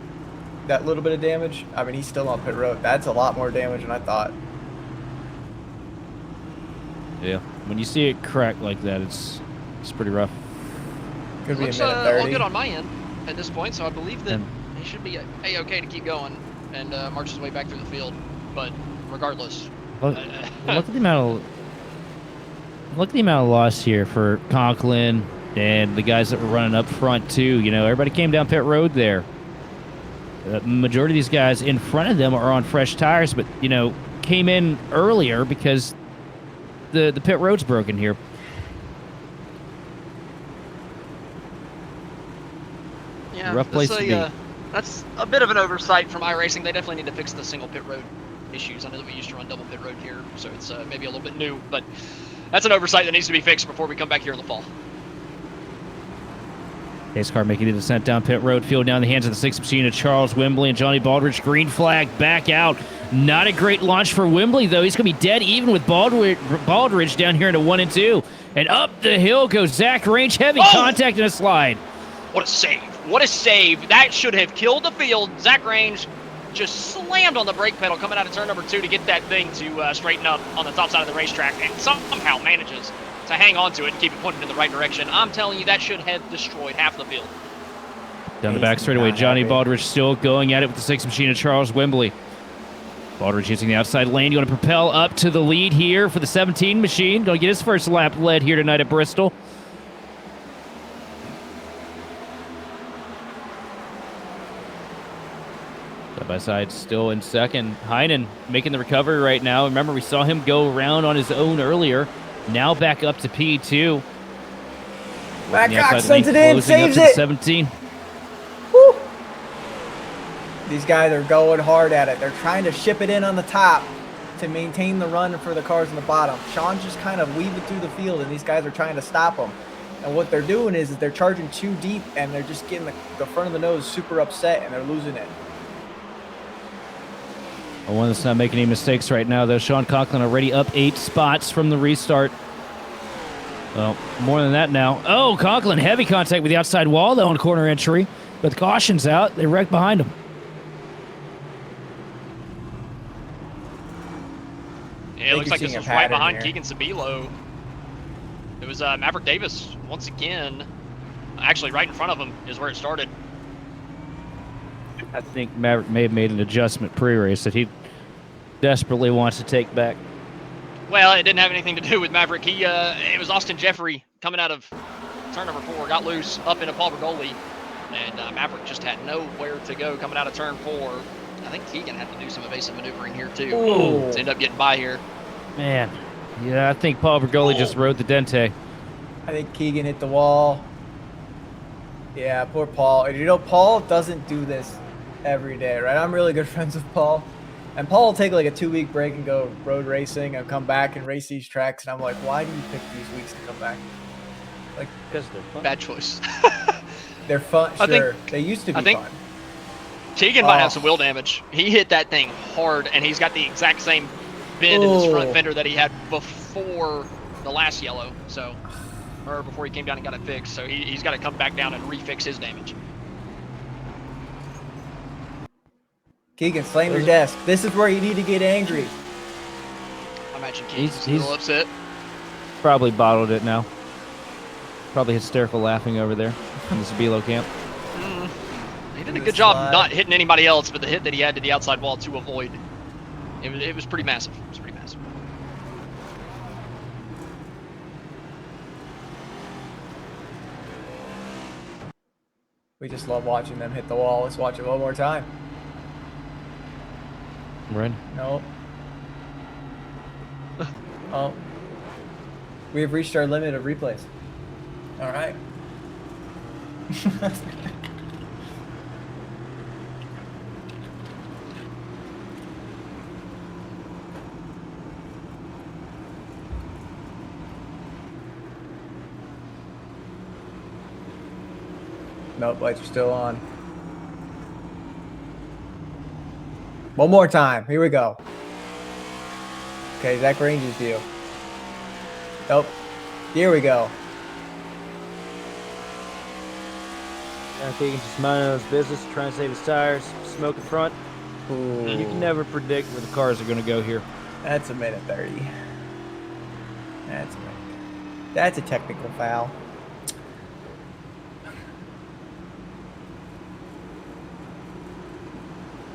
that little bit of damage, I mean, he's still on pit road. That's a lot more damage than I thought. Yeah, when you see it crack like that, it's pretty rough. Could be Looks a minute all 30. good on my end at this point, so I believe that he should be A-okay to keep going and march his way back through the field. But regardless, Look at the amount of loss here for Conklin and the guys that were running up front too. Everybody came down pit road there. The majority of these guys in front of them are on fresh tires, but came in earlier because the pit road's broken here. yeah, Rough place to be. That's a bit of an oversight from iRacing. They definitely need to fix the single pit road issues. I know that we used to run double pit road here, so it's maybe a little bit new, but that's an oversight that needs to be fixed before we come back here in the fall. Pace car making the descent down pit road, field down the hands of the 6th machine of Charles Wembley and Johnny Baldridge. Green flag back out. Not a great launch for Wembley, though. He's going to be dead even with Baldridge down here into 1 and 2. And up the hill goes Zach Range. Heavy contact and a slide. What a save. What a save. That should have killed the field. Zach Range just slammed on the brake pedal coming out of turn number 2 to get that thing to straighten up on the top side of the racetrack, and somehow manages to hang on to it and keep it pointed in the right direction. I'm telling you, that should have destroyed half the field. Down the back straightaway, Johnny Baldridge still going at it with the 6 machine of Charles Wembley. Baldridge using the outside lane. Going to propel up to the lead here for the 17 machine. Going to get his first lap led here tonight at Bristol. Side by side, still in second. Heinen making the recovery right now. Remember, we saw him go around on his own earlier. Now back up to P2. Babcock sends it in, saves it. 17. Woo. These guys are going hard at it. They're trying to ship it in on the top to maintain the run for the cars on the bottom. Sean's just kind of weaving through the field, and these guys are trying to stop him. And what they're doing is they're charging too deep, and they're just getting the front of the nose super upset, and they're losing it. One that's not making any mistakes right now, though. Sean Conklin already up 8 spots from the restart. Well, more than that now. Oh, Conklin, heavy contact with the outside wall, though, on corner entry. But the caution's out. They wrecked behind him. Yeah, it looks like this was right behind Keegan Sabilo. It was Maverick Davis, once again. Actually, right in front of him is where it started. I think Maverick may have made an adjustment pre-race that he desperately wants to take back. Well, it didn't have anything to do with Maverick. It was Austin Jeffrey coming out of turn number 4, got loose up into Paul Bergoli, and Maverick just had nowhere to go coming out of turn 4. I think Keegan had to do some evasive maneuvering here too to end up getting by here. Man, yeah, I think Paul Bergoli just rode the Dente. I think Keegan hit the wall. Yeah, poor Paul. And you know, Paul doesn't do this every day, right? I'm really good friends with Paul, and Paul will take like a 2-week break and go road racing and come back and race these tracks, and I'm like, why do you pick these weeks to come back? Like, because they're fun. Bad choice. They're fun. Sure, they used to be fun. Keegan might have some wheel damage. He hit that thing hard, and he's got the exact same bend in his front fender that he had before the last yellow, so, or before he came down and got it fixed. So he's got to come back down and refix his damage. Keegan, slam your desk. This is where you need to get angry. I imagine Keegan's a little upset. Probably bottled it now. Probably hysterical laughing over there in the Sabilo camp. He did a good job not hitting anybody else, but the hit that he had to the outside wall to avoid, it was pretty massive. It was pretty massive. We just love watching them hit the wall. Let's watch it one more time. Right. No. Oh. We have reached our limit of replays. All right. Nope, lights are still on. One more time. Here we go. Okay, Zach Range's view. Nope. Here we go. I think he's just minding his business, trying to save his tires, smoke in front. Ooh. You can never predict where the cars are going to go here. That's a minute 30. That's a minute. That's a technical foul.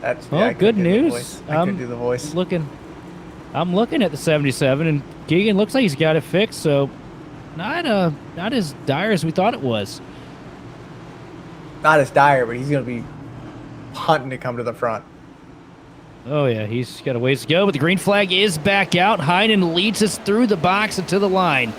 That's well, good news. I couldn't do the voice. I'm looking at the 77, and Keegan looks like he's got it fixed. So, not as dire as we thought it was. Not as dire, but he's gonna be hunting to come to the front. Oh yeah, he's got a ways to go, but the green flag is back out. Heinen leads us through the box and to the line.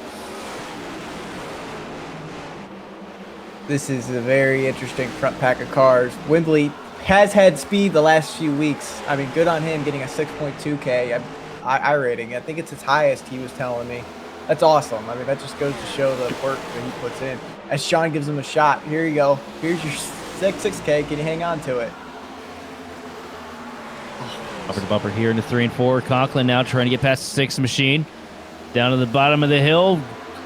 This is a very interesting front pack of cars. Wembley has had speed the last few weeks. I mean, good on him getting a 6.2K I rating. I think it's his highest, he was telling me. That's awesome. I mean, that just goes to show the work that he puts in. As Sean gives him a shot, here you go. Here's your 6K. Can you hang on to it? Bumper to bumper here in the 3 and 4. Conklin now trying to get past the 6 machine. Down to the bottom of the hill.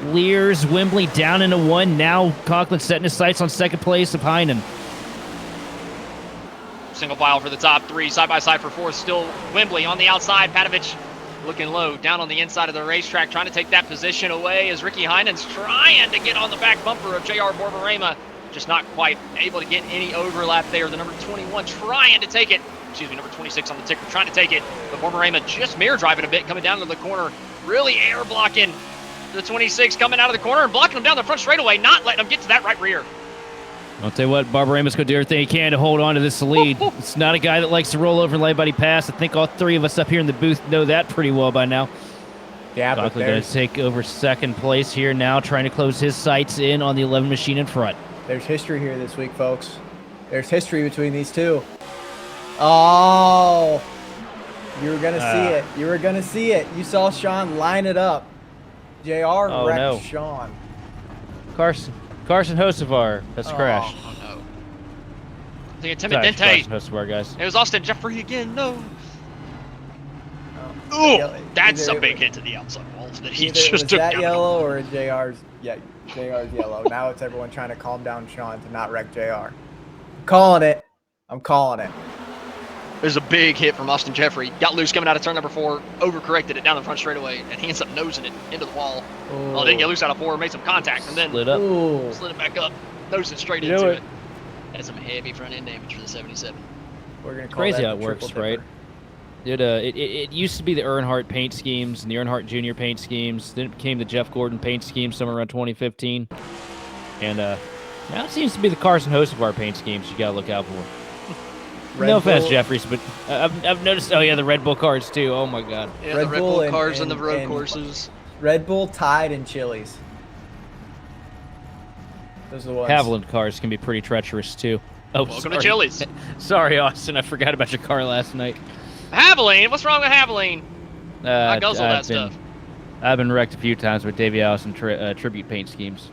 Lears, Wembley down into 1. Now Conklin setting his sights on second place of Heinen. Single file for the top 3, side by side for 4th. Still Wembley on the outside. Patovich looking low, down on the inside of the racetrack, trying to take that position away as Ricky Heinen's trying to get on the back bumper of JR Borborema. Just not quite able to get any overlap there. The number 21 trying to take it. Excuse me, number 26 on the ticker trying to take it. But Borborema just mirror driving a bit, coming down to the corner, really air blocking the 26 coming out of the corner and blocking him down the front straightaway, not letting him get to that right rear. I'll tell you what, Borborema's going to do everything he can to hold on to this lead. It's not a guy that likes to roll over and let anybody pass. I think all 3 of us up here in the booth know that pretty well by now. Yeah, but Conklin going to take over second place here now, trying to close his sights in on the 11 machine in front. there's history here this week, folks. There's history between these two. Oh, you were going to see it. You were going to see it. You saw Sean line it up. JR wrecked Sean. Carson Hocevar has crashed. Oh, no. The intimidante. Carson Hocevar, guys. It was Austin Jeffrey again. No. Ooh, that's a big hit to the outside walls that he just took that down. yellow or JR's? Yeah, JR's yellow. Now it's everyone trying to calm down Sean to not wreck JR. Calling it. I'm calling it. There's a big hit from Austin Jeffrey. Got loose coming out of turn number 4, overcorrected it down the front straightaway, and he ends up nosing it into the wall. Ooh. Well, didn't get loose out of 4, made some contact, and then Slid up. Ooh. slid it back up, nosed it straight into it. Had some heavy front end damage for the 77. We're gonna call Crazy that how it the works, triple right? dipper. It used to be the Earnhardt paint schemes and the Earnhardt Jr. paint schemes. Then it became the Jeff Gordon paint scheme somewhere around 2015. And now it seems to be the Carson Hocevar paint schemes you got to look out for. No offense, Jeffries, but I've noticed, oh yeah, the Red Bull cars too. Oh my God. Yeah, Red the Red Bull Bull and- cars and the road and- courses. Red Bull, Tide, and Chili's. Those are the ones. Haviland cars can be pretty treacherous too. Oh, Welcome sorry. to Chili's. Sorry, Austin. I forgot about your car last night. Haviland? What's wrong with Haviland? I guzzle that stuff. I've been wrecked a few times with Davey Allison tribute paint schemes.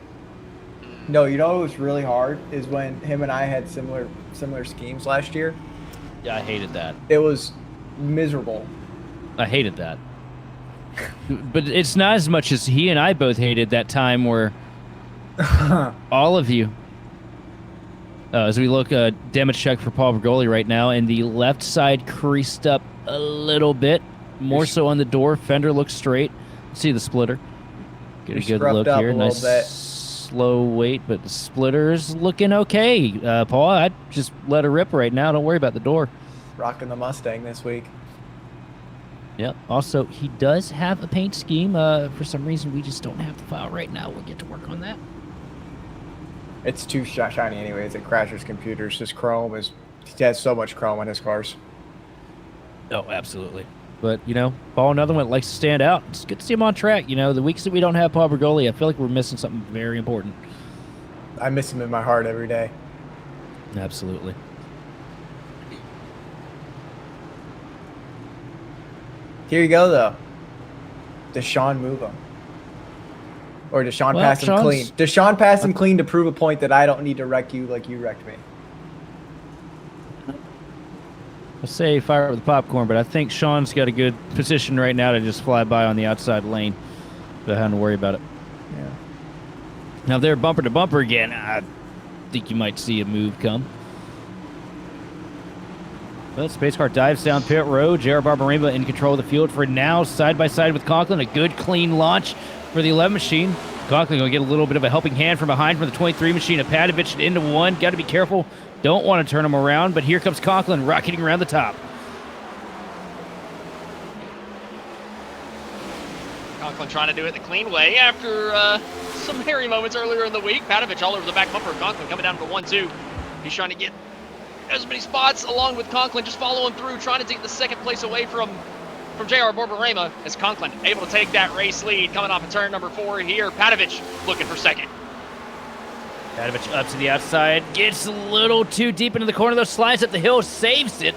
No, you know what was really hard is when him and I had similar schemes last year. Yeah, I hated that. It was miserable. I hated that. But it's not as much as he and I both hated that time where all of you, as we look, damage check for Paul Bergoli right now, and the left side creased up a little bit, more so on the door. Fender looks straight. See the splitter. Get a You're good look scruffed up here. a little Nice bit. slow wait, but the splitter's looking okay. Paul, I'd just let her rip right now. Don't worry about the door. Rocking the Mustang this week. Yep. Also, he does have a paint scheme. For some reason, we just don't have the file right now. We'll get to work on that. It's too shiny anyways. It crashes computers. His chrome is, he has so much chrome on his cars. Oh, absolutely. But, you know, Paul, another one that likes to stand out. It's good to see him on track. You know, the weeks that we don't have Paul Bergoli, I feel like we're missing something very important. I miss him in my heart every day. Absolutely. Here you go, though. Does Sean move him? Or does Sean pass him clean? Does Sean pass him clean to prove a point that I don't need to wreck you like you wrecked me? I say fire with the popcorn, but I think Sean's got a good position right now to just fly by on the outside lane without having to worry about it. Yeah. Now, if they're bumper to bumper again, I think you might see a move come. Well, Space Car dives down pit road. JR Barbaremba in control of the field for now, side by side with Conklin. A good, clean launch for the 11 machine. Conklin going to get a little bit of a helping hand from behind from the 23 machine. Apatovich into 1. Got to be careful. Don't want to turn him around, but here comes Conklin rocketing around the top. Conklin trying to do it the clean way after some hairy moments earlier in the week. Patovich all over the back bumper of Conklin coming down for 1-2. He's trying to get as many spots along with Conklin, just following through, trying to take the second place away from JR Borborema as Conklin able to take that race lead coming off of turn number 4 here. Patovich looking for second. Patovich up to the outside, gets a little too deep into the corner, though, slides up the hill, saves it.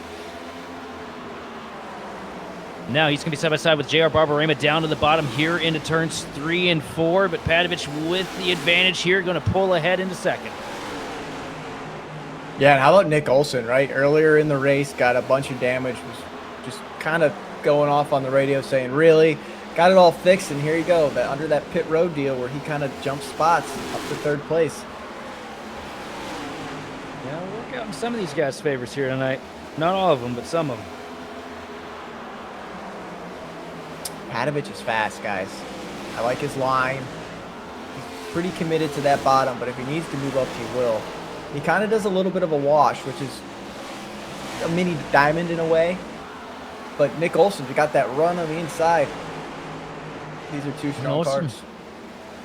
Now he's going to be side by side with JR Barbarema down to the bottom here into turns 3 and 4, but Patovich with the advantage here, going to pull ahead into second. Yeah, and how about Nick Olson, right? Earlier in the race, got a bunch of damage, was just kind of going off on the radio saying, really? got it all fixed, and here you go. Under that pit road deal where he kind of jumps spots up to 3rd place. Yeah, we'll work out in some of these guys' favors here tonight. Not all of them, but some of them. Patovich is fast, guys. I like his line. He's pretty committed to that bottom, but if he needs to move up, he will. He kind of does a little bit of a wash, which is a mini diamond in a way. But Nick Olson, we got that run on the inside. These are 2 strong cars.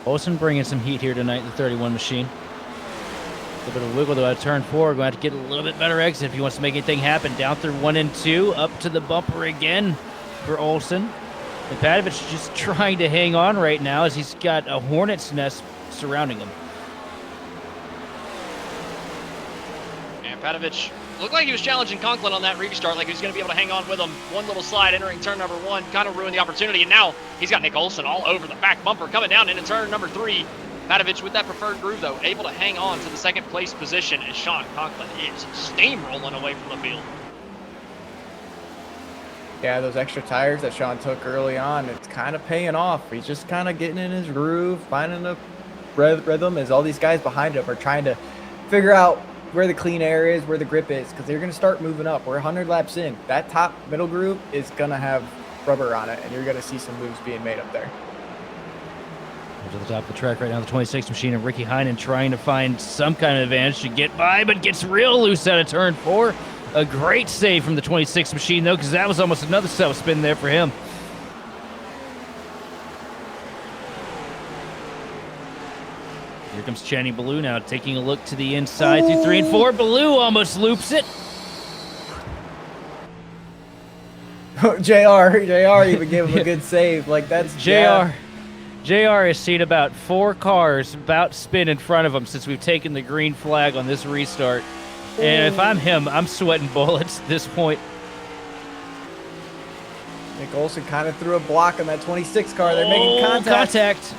Olson bringing some heat here tonight in the 31 machine. A little bit of wiggle though at turn 4. Going to have to get a little bit better exit if he wants to make anything happen. Down through 1 and 2. Up to the bumper again for Olson. And Patovich just trying to hang on right now as he's got a hornet's nest surrounding him. And Patovich looked like he was challenging Conklin on that restart, like he was going to be able to hang on with him. One little slide entering turn number 1, kind of ruined the opportunity, and now he's got Nick Olson all over the back bumper coming down into turn number 3. Patovich with that preferred groove, though, able to hang on to the 2nd place position as Sean Conklin is steamrolling away from the field. Yeah, those extra tires that Sean took early on, it's kind of paying off. He's just kind of getting in his groove, finding the rhythm as all these guys behind him are trying to figure out where the clean air is, where the grip is, because they're going to start moving up. We're 100 laps in. That top middle groove is going to have rubber on it, and you're going to see some moves being made up there. To the top of the track right now, the 26 machine and Ricky Heinen trying to find some kind of advantage to get by, but gets real loose out of turn 4. A great save from the 26 machine, though, because that was almost another self-spin there for him. Here comes Channing Ballou now, taking a look to the inside through 3 and 4. Ballou almost loops it. JR even gave him a good save. Like, that's JR has seen about 4 cars about spin in front of him since we've taken the green flag on this restart. And if I'm him, I'm sweating bullets at this point. Nick Olson kind of threw a block on that 26 car. They're making contact.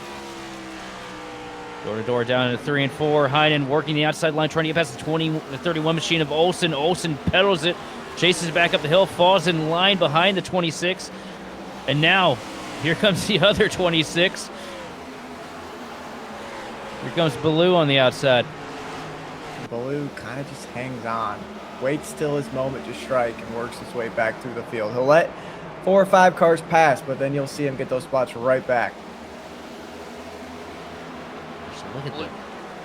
Door to door down into 3 and 4. Heinen working the outside line, trying to get past the 31 machine of Olson. Olson pedals it, chases it back up the hill, falls in line behind the 26. And now, here comes the other 26. Here comes Ballou on the outside. Ballou kind of just hangs on, waits till his moment to strike, and works his way back through the field. He'll let 4 or 5 cars pass, but then you'll see him get those spots right back. Just look at that.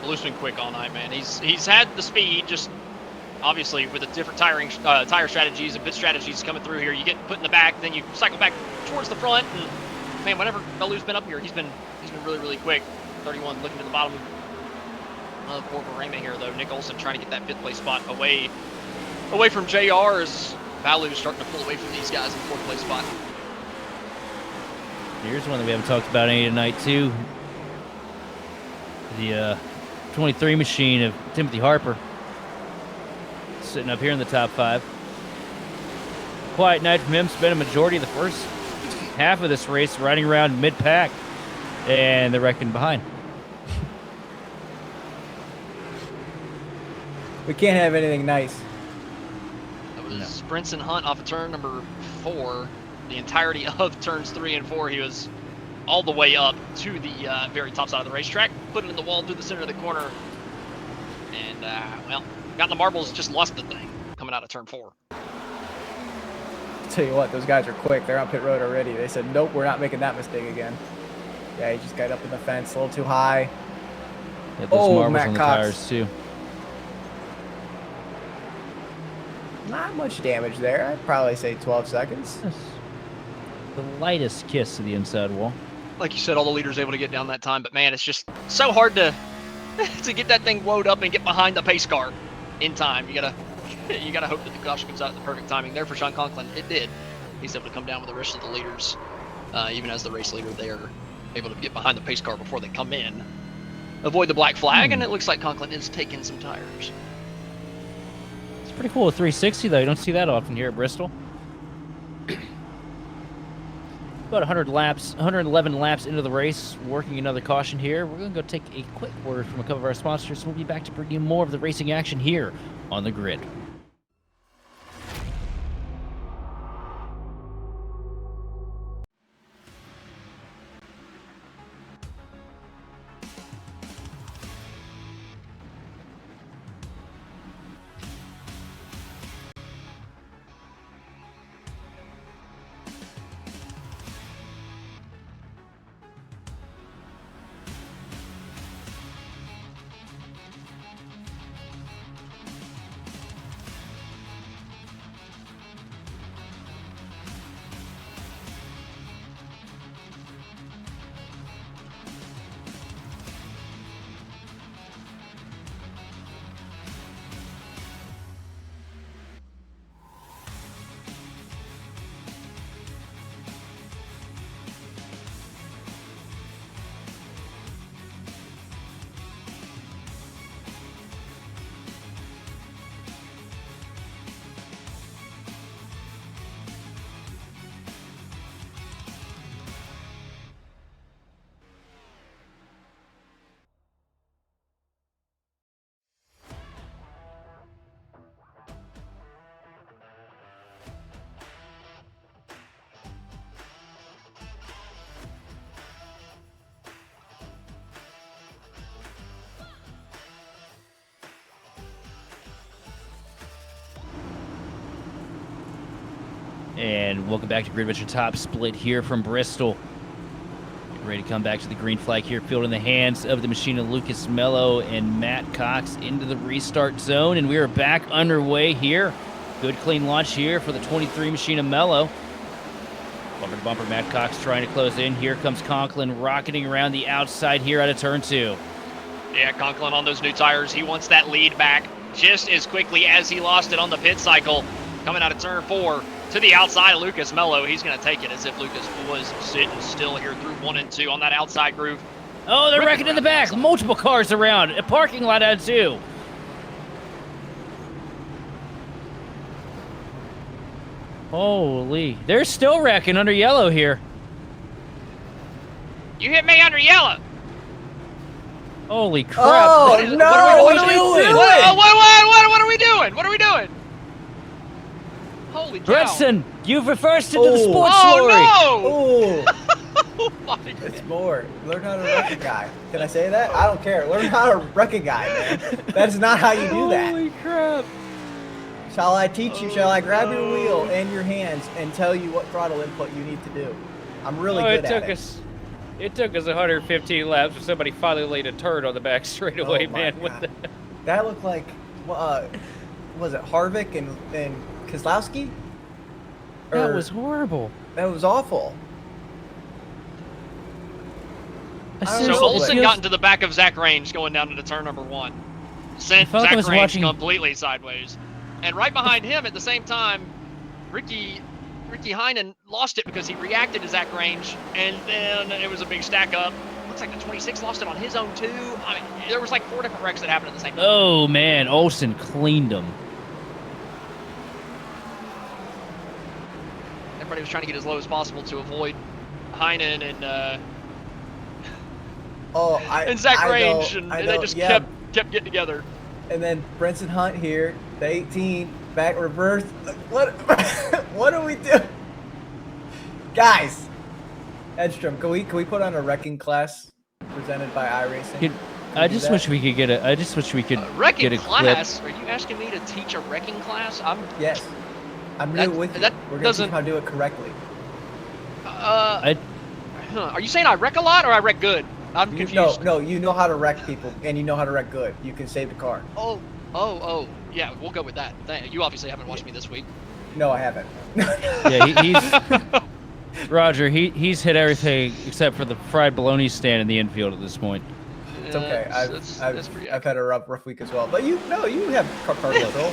Ballou's been quick all night, man. He's had the speed, just obviously with the different tire strategies and pit strategies coming through here. You get put in the back, then you cycle back towards the front, and man, whenever Ballou's been up here, he's been really, really quick. 31 looking to the bottom of the arena here, though. Nick Olson trying to get that 5th place spot away from JR as Ballou's starting to pull away from these guys in the 4th place spot. Here's one that we haven't talked about any tonight, too. The 23 machine of Timothy Harper. Sitting up here in the top 5. Quiet night from him. Spent a majority of the first half of this race riding around mid-pack. And they're wrecking behind. We can't have anything nice. That was Brinson Hunt off of turn number 4. The entirety of turns 3 and 4, he was all the way up to the very top side of the racetrack, put it in the wall through the center of the corner, and well, got the marbles, just lost the thing coming out of turn 4. Tell you what, those guys are quick. They're on pit road already. They said, nope, we're not making that mistake again. Yeah, he just got up in the fence a little too high. Get those marbles Matt on the Cox. tires, too. Not much damage there. I'd probably say 12 seconds. The lightest kiss to the inside wall. Like you said, all the leaders able to get down that time, but man, it's just so hard to get that thing woed up and get behind the pace car in time. You gotta hope that the caution comes out at the perfect timing there for Sean Conklin. It did. He's able to come down with the rest of the leaders, even as the race leader. They are able to get behind the pace car before they come in, avoid the black flag, and it looks like Conklin is taking some tires. It's pretty cool with 360 though. You don't see that often here at Bristol. About 111 laps into the race, working another caution here. We're going to go take a quick word from a couple of our sponsors. We'll be back to bring you more of the racing action here on the grid. And welcome back to Grid Vision Top Split here from Bristol. Getting ready to come back to the green flag here, field in the hands of the machine of Lucas Mello and Matt Cox into the restart zone. And we are back underway here. Good clean launch here for the 23 machine of Mello. Bumper to bumper, Matt Cox trying to close in. Here comes Conklin rocketing around the outside here out of turn 2. Yeah, Conklin on those new tires. He wants that lead back just as quickly as he lost it on the pit cycle. Coming out of turn 4 to the outside of Lucas Mello. He's going to take it as if Lucas was sitting still here through 1 and 2 on that outside groove. Oh, they're wrecking in the back. Outside. Multiple cars around. A parking lot out too. Holy. They're still wrecking under yellow here. You hit me under yellow. Holy crap. Oh, What are we no. What are we doing? What are we doing? What are we doing? Holy cow. Bretson, you've reversed into the Oh. sports story. Oh, no. Oh, Oh, my God. it's more. Learn how to wreck a guy. Can I say that? I don't care. Learn how to wreck a guy, man. That's not how you do that. Holy crap. Shall I teach you? Shall I grab your wheel and your hands and tell you what throttle input you need to do? I'm really good at it. It took us 115 laps for somebody finally laid a turd on the back straightaway, Oh my man. What God. the? That looked like, was it Harvick and Kozlowski? That Or- was horrible. That was awful. I don't So know, Olsen but- got into the back of Zach Range going down into turn number 1. Sent I felt like I Zach was Range watching- completely sideways. And right behind him at the same time, Ricky Heinen lost it because he reacted to Zach Range, and then it was a big stack up. Looks like the 26 lost it on his own too. I mean, there was like 4 different wrecks that happened at the same time. Oh, man. Olsen cleaned him. Everybody was trying to get as low as possible to avoid Heinen and Zach Range, and they just kept getting together. And then Brenson Hunt here, the 18, back reverse. What? What are we doing, guys? Edstrom, can we put on a wrecking class presented by iRacing? I just wish we could get a. I just wish we could Wrecking get a class? Are you asking me to teach a wrecking class? Yes, I'm new That- with you. that We're gonna teach doesn't- you how to do it correctly. Are you saying I wreck a lot or I wreck good? I'm confused. No, you know how to wreck people, and you know how to wreck good. You can save the car. Oh, yeah, we'll go with that. You obviously haven't watched me this week. No, I haven't. Yeah, he's Roger. He's hit everything except for the fried bologna stand in the infield at this point. It's okay. That's pretty I've had a rough week as well. But you have car control.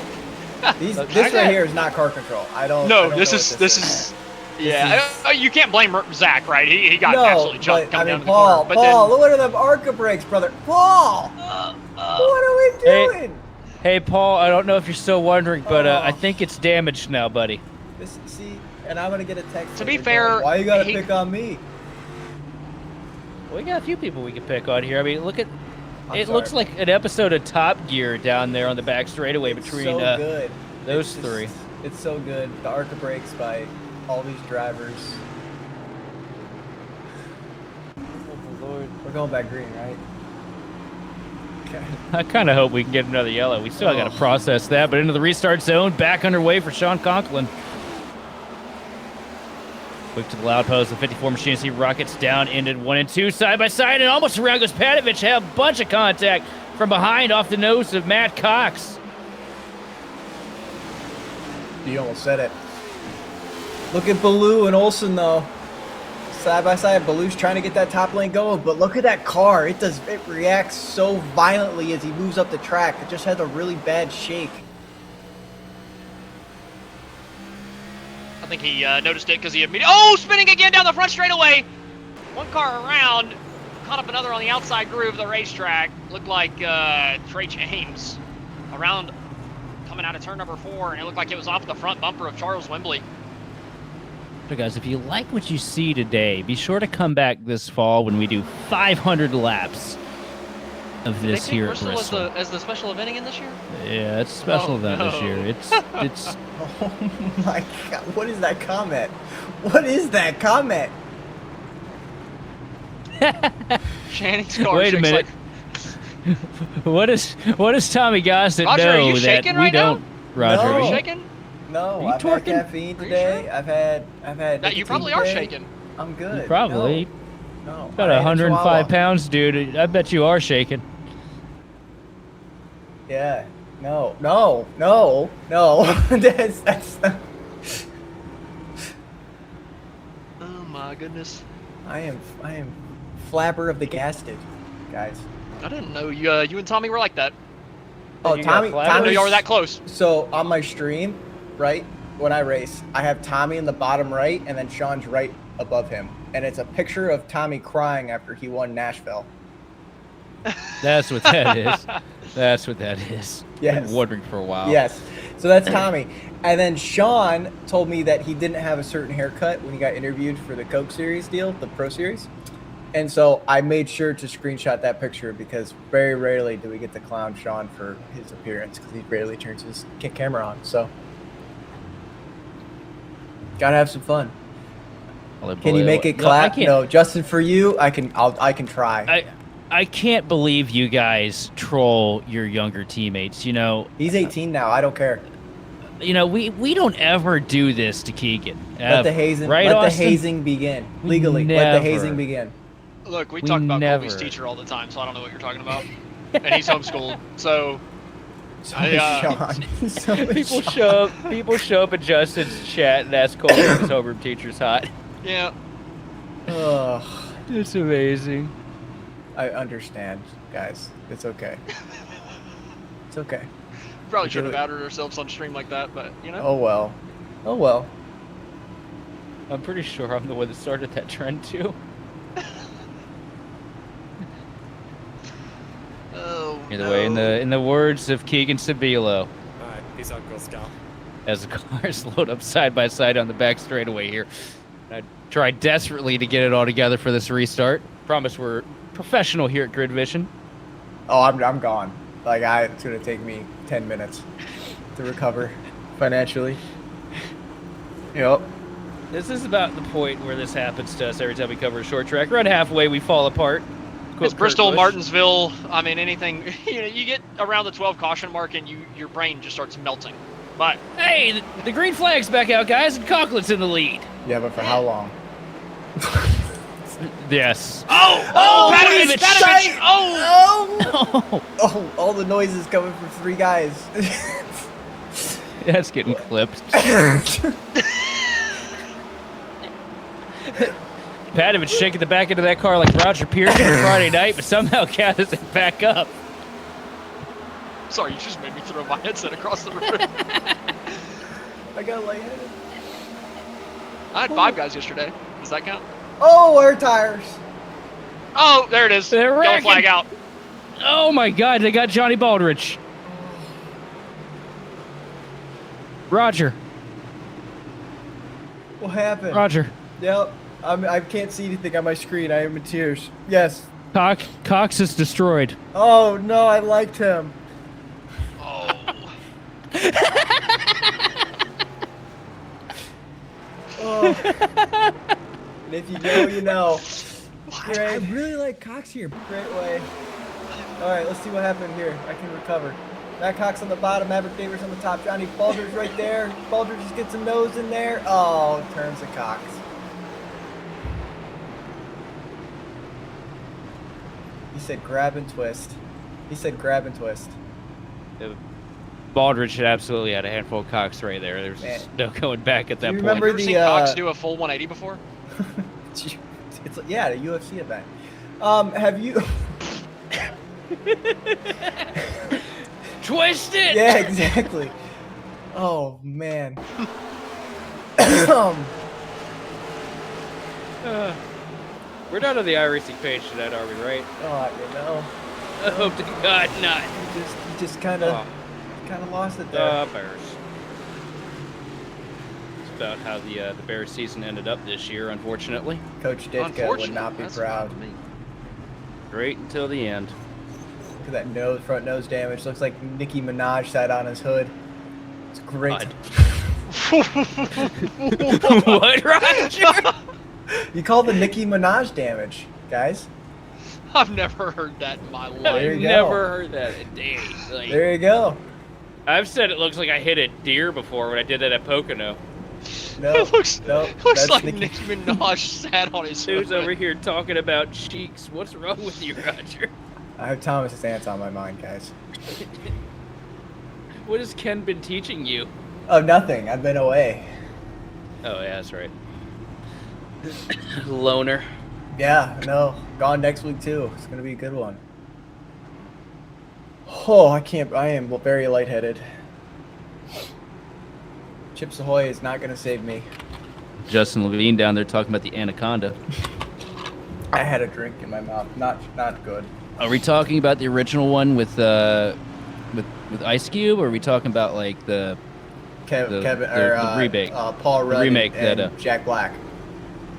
This I right got- here is not car control. I don't. No, I don't this know is what this is. Yeah, you can't blame Zach, right? He got no, absolutely jumped but I coming mean, down Paul, the corner. Paul, look at them ARCA brakes, brother. Paul, what are we doing? Hey, Paul. I don't know if you're still wondering, but I Oh. think it's damaged now, buddy. See, and I'm gonna get a text. To be later fair, going, why you gotta he- pick on me? Well, we got a few people we can pick on here. I mean, look at. I'm It sorry. looks like an episode of Top Gear down there on the back straightaway It's between so good. those It's three. just- It's so good. The ARCA brakes by all these drivers. Oh, Lord. We're going back green, right? Okay. I kind of hope we can get another yellow. We still got to process that, but into the restart zone, back underway for Sean Conklin. Quick to the loud post, the 54 machine. He rockets down, ended 1 and 2 side by side, and almost around goes Patovich. Have a bunch of contact from behind off the nose of Matt Cox. You almost said it. Look at Baloo and Olsen though. Side by side, Baloo's trying to get that top lane going, but look at that car. It reacts so violently as he moves up the track. It just has a really bad shake. I think he noticed it because he immediately. Spinning again down the front straightaway. One car around, caught up another on the outside groove of the racetrack. Looked like Trey James around, coming out of turn number 4, and it looked like it was off the front bumper of Charles Wembley. So guys, if you like what you see today, be sure to come back this fall when we do 500 laps of this here at Bristol. As the special event again this year? Yeah, it's a special Oh, event this no. year. It's Oh my god, what is that comment? What is that comment? Shanning's car Wait a shakes minute. like- what does Tommy Gossett Roger, are know you that shaking we right now? don't? Roger, No. Are are you you- shaking? No, you I've had twerking? caffeine Are you today. sure? I've had That you nicotine probably are today. shaking. I'm good. Probably. No. Got I ain't a 105 chihuahua. pounds, dude. I bet you are shaking. Yeah. No. No. No. No. that's Oh my goodness. I am flapper of the gasted, guys. I didn't know you and Tommy were like that. Oh, You got Tommy. flabber? I didn't know y'all were that Tommy's close. So on my stream, right when I race, I have Tommy in the bottom right, and then Sean's right above him, and it's a picture of Tommy crying after he won Nashville. That's what that is. That's what that is. Yes. Been wondering for a while. Yes. So that's Tommy. And then Sean told me that he didn't have a certain haircut when he got interviewed for the Coke Series deal, the Pro Series. And so I made sure to screenshot that picture because very rarely do we get to clown Sean for his appearance because he rarely turns his camera on. So gotta have some fun. Can you make it clap? No, Justin, for you, I can try. I can't believe you guys troll your younger teammates. You know, He's 18 now. I don't care. We don't ever do this to Keegan. Let the hazing, right, let the Austin? hazing begin. Legally, let the Never. hazing begin. Look, we We talk about never. Colby's teacher all the time, so I don't know what you're talking about. And he's homeschooled, so So I, is Sean. So is People Sean. show up in Justin's chat and ask Cole if his homeroom teacher's hot. yeah. Ugh, It's amazing. I understand, guys. It's okay. It's okay. Probably shouldn't Really- have outed ourselves on stream like that, but you know. Oh well. Oh well. I'm pretty sure I'm the one that started that trend too. Oh. Either way, in the words of Keegan Sabilo, Alright, peace out, Girl Scout. as the cars load up side by side on the back straightaway here. I tried desperately to get it all together for this restart. Promise we're professional here at Grid Vision. Oh, I'm gone. Like it's gonna take me 10 minutes to recover financially. Yep. This is about the point where this happens to us every time we cover a short track. Run halfway, we fall apart. Quote It's Bristol, Kurt Busch. Martinsville. I mean, anything. You get around the 12 caution mark and your brain just starts melting. But Hey, the green flag's back out, guys, and Conklin's in the lead. Yeah, but for how long? Yes. oh, Patovich! Patovich! Oh, Oh, all the noises coming from three guys. That's getting clipped. Patovich shaking the back end of that car like Roger Pearson on Friday night, but somehow gathers it back up. sorry, you just made me throw my headset across the room. I got lightheaded. I had 5 guys yesterday. Does that count? Oh, air tires. Oh, there it is. They're Yellow wrecking. flag out. Oh my God, they got Johnny Baldrige. Roger, What happened? Roger. Yep. I can't see anything on my screen. I am in tears. Yes. Cox is destroyed. Oh no, I liked him. Oh. Oh. And if you know, you know. I Great, really like Cox here. great way. All right, let's see what happened here. I can recover. Matt Cox on the bottom, Maverick Davis on the top. Johnny Baldridge right there. Baldridge just gets a nose in there. Oh, turns to Cox. He said grab and twist. He said grab and twist. Baldrige had absolutely had a handful of Cox right there. There's Man. no going back at that you point. remember Ever the seen Cox do a full 180 before? it's yeah, the UFC event. Have you? Twist it! Yeah, exactly. Oh man. We're not on the iRacing page tonight, are we, right? Oh, you know, I hope to God not. you just kind of lost it there. Bears. It's about how the Bears season ended up this year, unfortunately. Coach Ditka would not be That's proud. fine with me. Great until the end. Look at that front nose damage. Looks like Nicki Minaj sat on his hood. It's great. God. What, Roger? You call the Nicki Minaj damage, guys. I've never heard that in my There life. you go. Never heard that in days. Like, There you go. I've said it looks like I hit a deer before when I did that at Pocono. No, It looks that's like Nicki. Nicki Minaj sat on his Dude's hood. over here talking about cheeks. What's wrong with you, Roger? I have Thomas's ants on my mind, guys. What has Ken been teaching you? Oh, nothing. I've been away. Oh, yeah, that's right. Loner. Yeah, no. Gone next week too. It's gonna be a good one. Oh, I can't. I am very lightheaded. Chips Ahoy is not gonna save me. Justin Levine down there talking about the anaconda. I had a drink in my mouth. Not good. Are we talking about the original one with Ice Cube, or are we talking about like the Kevin the or remake? Paul Rudd remake and that, Jack Black.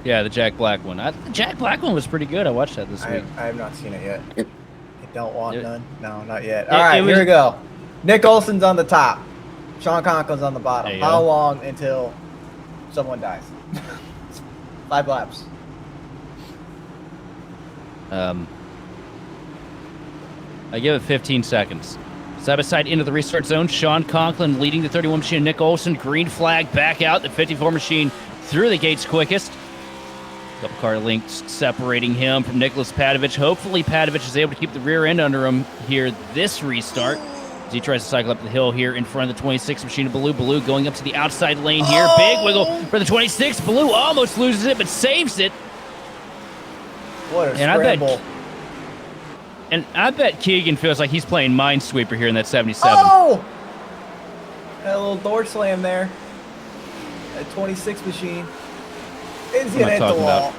Yeah, the Jack Black one. The Jack Black one was pretty good. I watched that this week. I have not seen it yet. I don't want It- none. No, not yet. it All right, was- here we go. Nick Olson's on the top. Sean Conklin's on the bottom. There you How go. long until someone dies? 5 laps. I give it 15 seconds. Side by side into the restart zone. Sean Conklin leading the 31 machine. Nick Olson, green flag, back out. The 54 machine through the gates quickest. Couple car links separating him from Nicholas Padovich. Hopefully Padovich is able to keep the rear end under him here this restart. As he tries to cycle up the hill here in front of the 26 machine of Baloo. Baloo going up to the outside lane here. Big wiggle for the 26. Baloo almost loses it, but saves it. What a And scramble. I bet Keegan feels like he's playing Minesweeper here in that 77. Oh! That little door slam there. That 26 machine. It's What am gonna I hit the talking wall. about?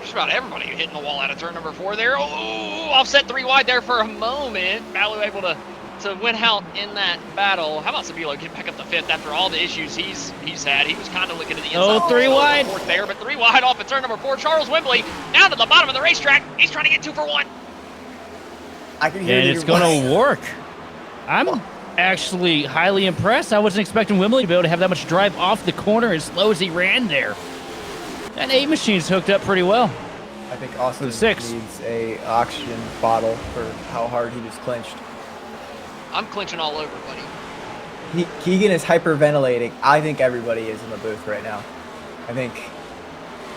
Just about everybody hitting the wall out of turn number 4 there. Oh, offset 3 wide there for a moment. Baloo able to win out in that battle. How about Sabilo get back up to 5th after all the issues he's had? He was kind of looking to the inside. Oh, 3 wide. 4th there, but 3 wide off at turn number 4. Charles Wembley down to the bottom of the racetrack. He's trying to get 2 for 1. I can hear And the it's going to work. I'm actually highly impressed. I wasn't expecting Wembley to be able to have that much drive off the corner as slow as he ran there. That 8 machine's hooked up pretty well. I think Austin 6. needs a oxygen bottle for how hard he just clinched. I'm clinching all over, buddy. Keegan is hyperventilating. I think everybody is in the booth right now. I think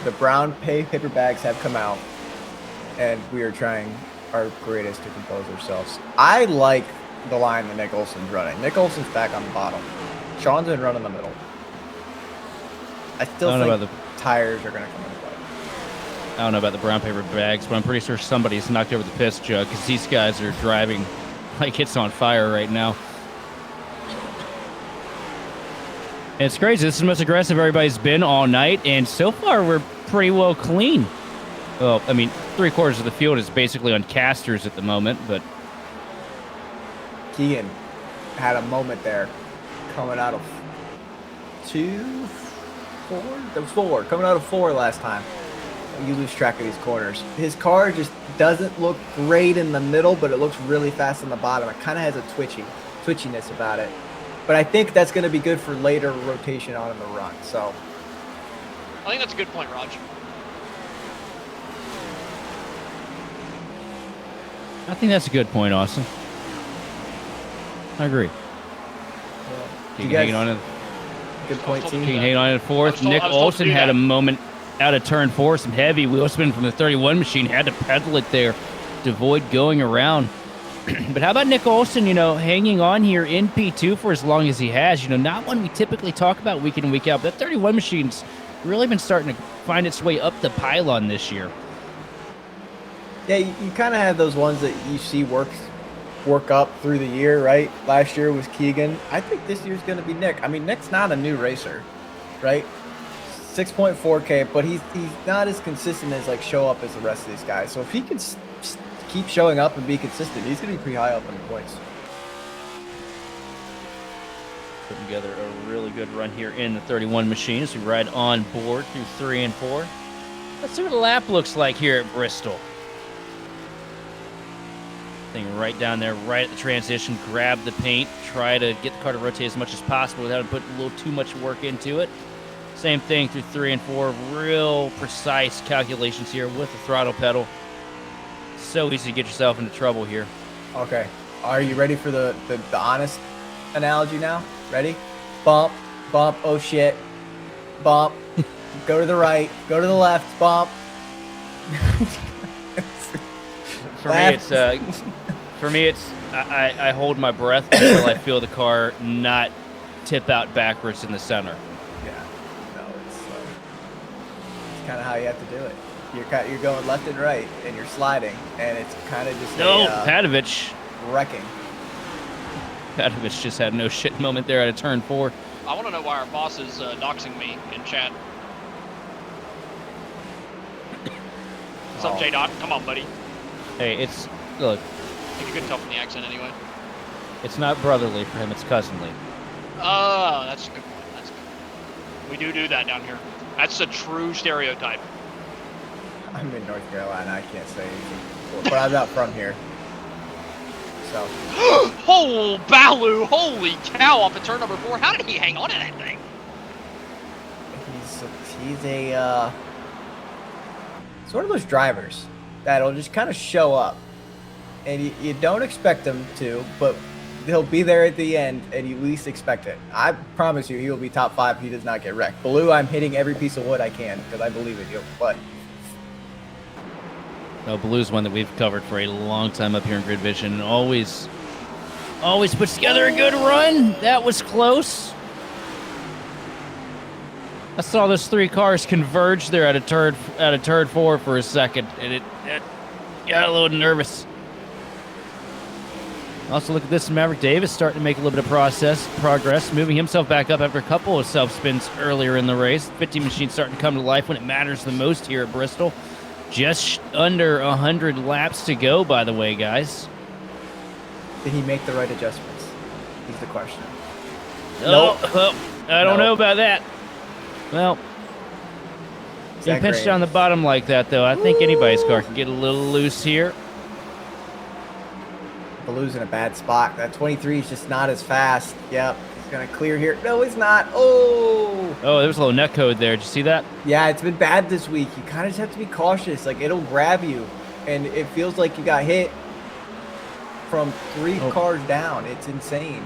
the brown paper bags have come out, and we are trying our greatest to compose ourselves. I like the line that Nick Olson's running. Nick Olson's back on the bottom. Sean's been running the middle. I still I don't know think about tires are going to come into play. I don't know about the brown paper bags, but I'm pretty sure somebody's knocked over the piss jug because these guys are driving like it's on fire right now. And it's crazy. This is the most aggressive everybody's been all night, and so far we're pretty well clean. Well, I mean, 3/4 of the field is basically on casters at the moment, but Keegan had a moment there coming out of 2, 4? That was 4. Coming out of 4 last time. You lose track of these corners. His car just doesn't look great in the middle, but it looks really fast on the bottom. It kind of has a twitchiness about it. But I think that's going to be good for later rotation on in the run. So I think that's a good point, Raj. I think that's a good point, Austin. I agree. you Keegan guys, hanging on in, good point, Keegan team. Keegan hanging on in 4th. Nick I was told to Olson do had that. a moment out of turn 4, some heavy wheel spin from the 31 machine, had to pedal it there to avoid going around. But how about Nick Olson, hanging on here in P2 for as long as he has? Not one we typically talk about week in and week out. But that 31 machine's really been starting to find its way up the pylon this year. Yeah, you kind of have those ones that you see work up through the year, right? Last year was Keegan. I think this year's going to be Nick. I mean, Nick's not a new racer, right? 6.4K, but he's not as consistent as show up as the rest of these guys. So if he can keep showing up and be consistent, he's going to be pretty high up in the points. Putting together a really good run here in the 31 machine as we ride on board through 3 and 4. Let's see what the lap looks like here at Bristol. Thing right down there, right at the transition, grab the paint, try to get the car to rotate as much as possible without putting a little too much work into it. Same thing through 3 and 4, real precise calculations here with the throttle pedal. So easy to get yourself into trouble here. Okay. Are you ready for the honest analogy now? Ready? Bump, bump, oh shit. Bump. Go to the right, go to the left, bump. For me, it's I hold my breath until I feel the car not tip out backwards in the center. Yeah, no, it's kind of how you have to do it. You're going left and right, and you're sliding, and it's kind of just Patovich wrecking. Patovich just had no shit moment there at a turn 4. I want to know why our boss is doxing me in chat. What's up, J-Dot? Come on, buddy. Hey, look, I think you couldn't tell from the accent anyway. it's not brotherly for him, it's cousinly. Oh, that's a good point. That's a good point. We do that down here. That's a true stereotype. I'm in North Carolina. I can't say anything, but I'm not from here. So. Oh, Balu! Holy cow! Off of turn number 4. How did he hang on to that thing? He's a sort of those drivers that'll just kind of show up, and you don't expect him to, but he'll be there at the end, and you least expect it. I promise you, he will be top 5 if he does not get wrecked. Blue, I'm hitting every piece of wood I can because I believe in you, but. No, Blue's one that we've covered for a long time up here in Grid Vision, and always puts together a good run. That was close. I saw those 3 cars converge there at a turn 4 for a second, and it got a little nervous. Also, look at this, Maverick Davis starting to make a little bit of progress, moving himself back up after a couple of self-spins earlier in the race. 50 machine starting to come to life when it matters the most here at Bristol. Just under 100 laps to go, by the way, guys. Did he make the right adjustments? Is the question. Nope. I don't know about that. Well, you pinched down the bottom like that, though. I think anybody's car can get a little loose here. Blue's in a bad spot. That 23 is just not as fast. Yep, he's going to clear here. No, he's not. Oh, there was a little net code there. Did you see that? Yeah, it's been bad this week. You kind of just have to be cautious. Like, it'll grab you, and it feels like you got hit from 3 cars down. It's insane.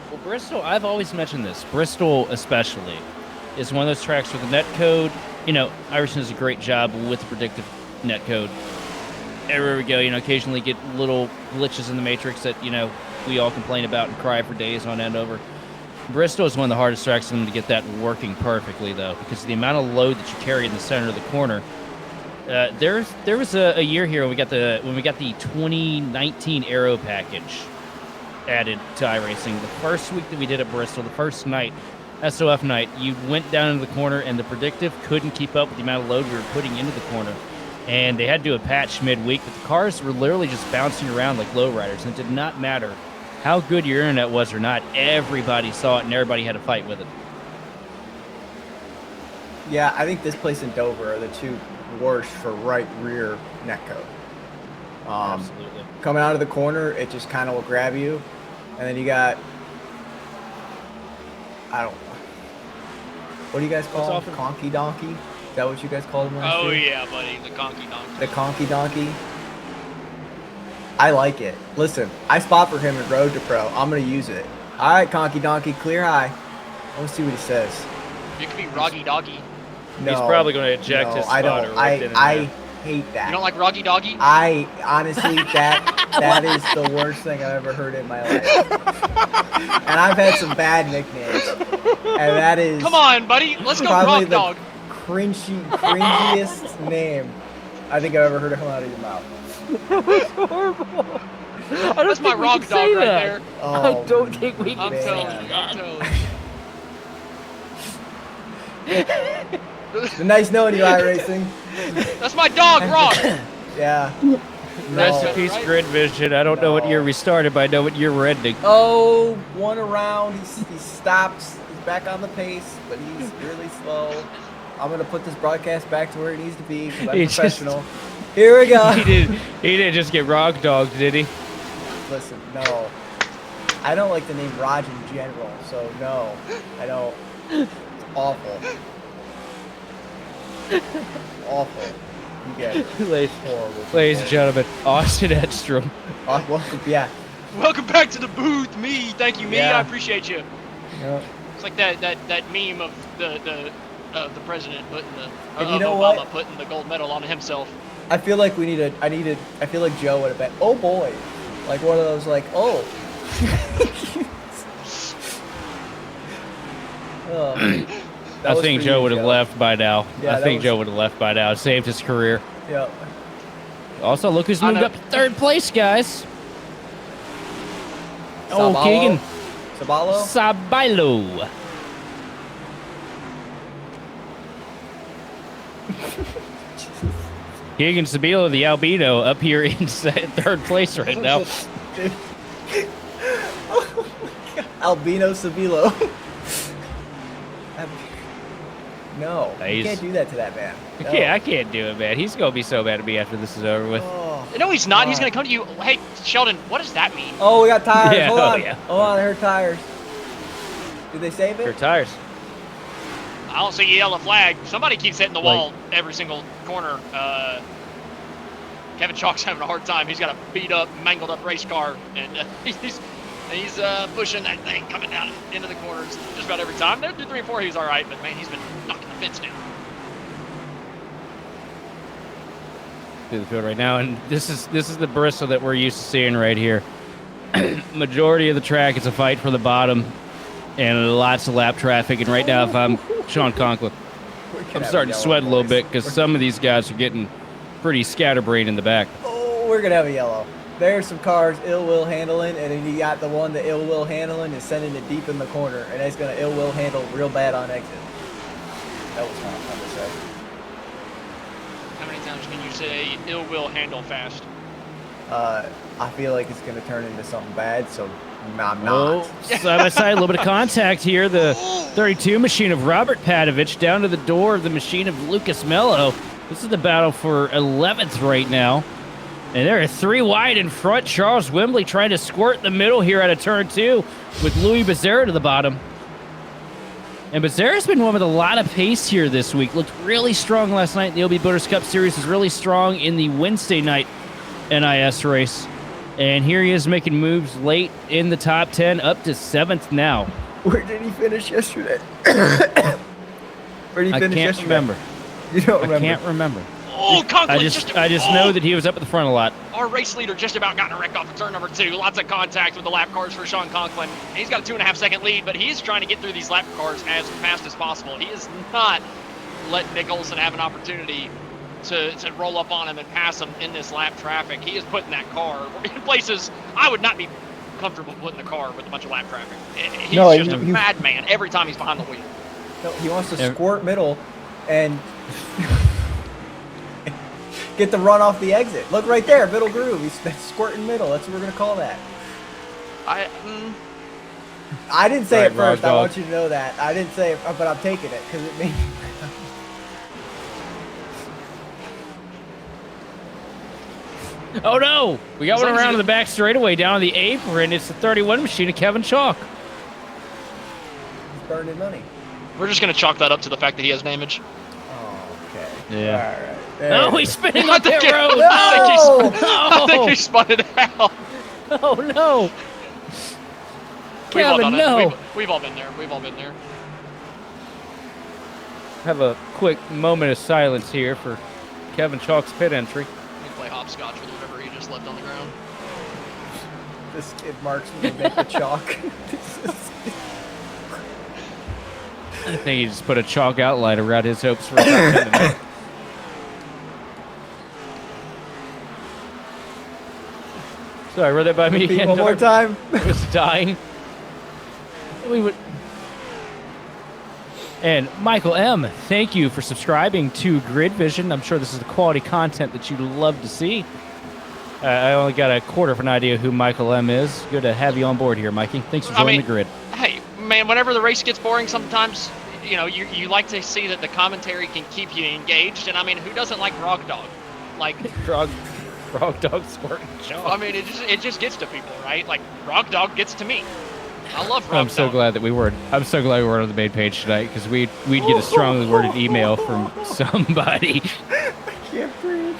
Well, Bristol, I've always mentioned this. Bristol especially is one of those tracks with a net code. You know, Iverson does a great job with the predictive net code. Everywhere we go, occasionally get little glitches in the matrix that, we all complain about and cry for days on end over. Bristol is one of the hardest tracks for them to get that working perfectly, though, because of the amount of load that you carry in the center of the corner. There was a year here when we got the 2019 Aero package added to iRacing. The first week that we did at Bristol, the first night, SOF night, you went down into the corner and the predictive couldn't keep up with the amount of load we were putting into the corner. And they had to do a patch midweek, but the cars were literally just bouncing around like lowriders, and it did not matter how good your internet was or not. Everybody saw it, and everybody had to fight with it. Yeah, I think this place in Dover are the 2 worst for right rear net code. Absolutely. Coming out of the corner, it just kind of will grab you, and then you got, what do you guys call them? Conky donkey? Is that what you guys call them last year? Yeah, buddy, the conky donkey. The conky donkey. I like it. Listen, I spot for him in Road to Pro. I'm going to use it. All right, conky donkey, clear high. Let's see what he says. You could be Roggy Doggy. No, he's probably going to eject his spotter. I hate that. You don't like Roggy Doggy? I honestly, that is the worst thing I've ever heard in my life. And I've had some bad nicknames. And that is. Come on, buddy. Let's go Rock Dog. Cringiest name I think I've ever heard come out of your mouth. That was horrible. That's my Rock Dog right there. Oh, I don't think we can I'm say telling that. you. I'm telling you. It's nice knowing you, iRacing. That's my dog, Rock. Yeah. Rest in peace, Right? Grid Vision. I don't know what year we started, but I know what year we're ending. Oh, one around. He stops. He's back on the pace, but he's really slow. I'm going to put this broadcast back to where it needs to be because I'm professional. Here we go. He didn't just get rock dogged, did he? Listen, no. I don't like the name Raj in general, so no. I don't. It's awful. Awful. You get it. Ladies Horrible. and gentlemen, Austin Edstrom. Welcome, yeah. Welcome back to the booth, me. Thank you, me. Yeah. I appreciate you. Yep. It's like that meme of the president putting And you know Obama what? putting the gold medal on himself. I feel like we need I feel like Joe would have been, oh boy. Like one of those like, oh. Oh. That I was think for Joe you, would have left by now. Yeah, I that think was- Joe would have left by now. It saved his career. Yep. Also, look who's I moved know. up to third place, guys. Oh, Sabalo? Keegan Sabalo? Sabilo. Keegan Sabilo, the albino, up here in third place right now. Dude. Oh my God. Albino Sabilo. No, you He's- can't do that to that man. No. Yeah, I can't do it, man. He's gonna be so mad at me after this is over with. Oh. No, he's not. He's God. gonna come to you. Hey, Sheldon, what does that mean? Oh, we got tires. Yeah, Hold oh, on. yeah. Hold on, I heard tires. Did they save Your it? tires. I don't see a yellow flag. Somebody keeps hitting the Like- wall every single corner. Kevin Chalk's having a hard time. He's got a beat up, mangled up race car, and he's pushing that thing coming down into the corners just about every time. There, 3 and 4, he was all right, but man, he's been knocking the fence down. Through the field right now, and this is the Bristol that we're used to seeing right here. Majority of the track is a fight for the bottom, and lots of lap traffic. And right now, if I'm Sean Conklin, I'm starting to sweat a little bit because some of these guys are getting pretty scatterbrained in the back. Oh, we're gonna have a yellow. There's some cars ill will handling, and then you got the one that ill will handling is sending it deep in the corner, and it's gonna ill will handle real bad on exit. That was not fun to say. How many times can you say ill will handle fast? I feel like it's gonna turn into something bad, so I'm Oh, not. side by side, a little bit of contact here. The 32 machine of Robert Padovich down to the door of the machine of Lucas Mello. This is the battle for 11th right now. And there are 3 wide in front. Charles Wembley trying to squirt the middle here out of turn 2 with Louis Becerra to the bottom. And Becerra's been one with a lot of pace here this week. Looked really strong last night in the OB Builders Cup Series. Was really strong in the Wednesday night NiS race. And here he is making moves late in the top 10, up to 7th now. Where did he finish yesterday? Where did he I finish can't yesterday? remember. You don't I remember? can't remember. Oh, Conklin I just know that he was up at the front a lot. Our race leader just about got in a wreck off of turn number 2. Lots of contact with the lap cars for Sean Conklin. He's got a 2.5-second lead, but he's trying to get through these lap cars as fast as possible. He is not letting Nick Olson have an opportunity to roll up on him and pass him in this lap traffic. He is putting that car in places I would not be comfortable putting the car with a bunch of lap traffic. He's No, just a he- madman every time he's behind the wheel. No, he wants to Yeah. squirt middle and get the run off the exit. Look right there, middle groove. He's that's squirting middle. That's what we're gonna call that. I didn't say Right, it first. Rod I Dog. want you to know that. I didn't say it, but I'm taking it because it means. Oh no! We got As one long as around he in the back straightaway down on the apron. It's the 31 machine of Kevin Chalk. He's burning money. We're just going to chalk that up to the fact that he has damage. Oh, okay. Yeah. All right. There Oh, it he's is. spinning I up that think it- road. No! I think he spun it out. Oh no! We've all Kevin, done it. no! We've all been there. We've all been there. Have a quick moment of silence here for Kevin Chalk's pit entry. We can play hopscotch with whatever he just left on the ground. This kid marks when they make the chalk. I think he just put a chalk outline around his hopes for a top 10 tonight. Sorry, run that by me Repeat again. one more time. I was dying. We would. And Michael M., thank you for subscribing to Grid Vision. I'm sure this is the quality content that you love to see. I only got a quarter of an idea who Michael M. is. Good to have you on board here, Mikey. Thanks for joining the grid. Hey, man, whenever the race gets boring, sometimes you like to see that the commentary can keep you engaged. And I mean, who doesn't like Rock Dog? Like, Frog dog squirting chalk. I mean, it just gets to people, right? Like, Rock Dog gets to me. I love Rock Dog. I'm so glad that we weren't. I'm so glad we weren't on the main page tonight because we'd get a strongly worded email from somebody. Can't breathe.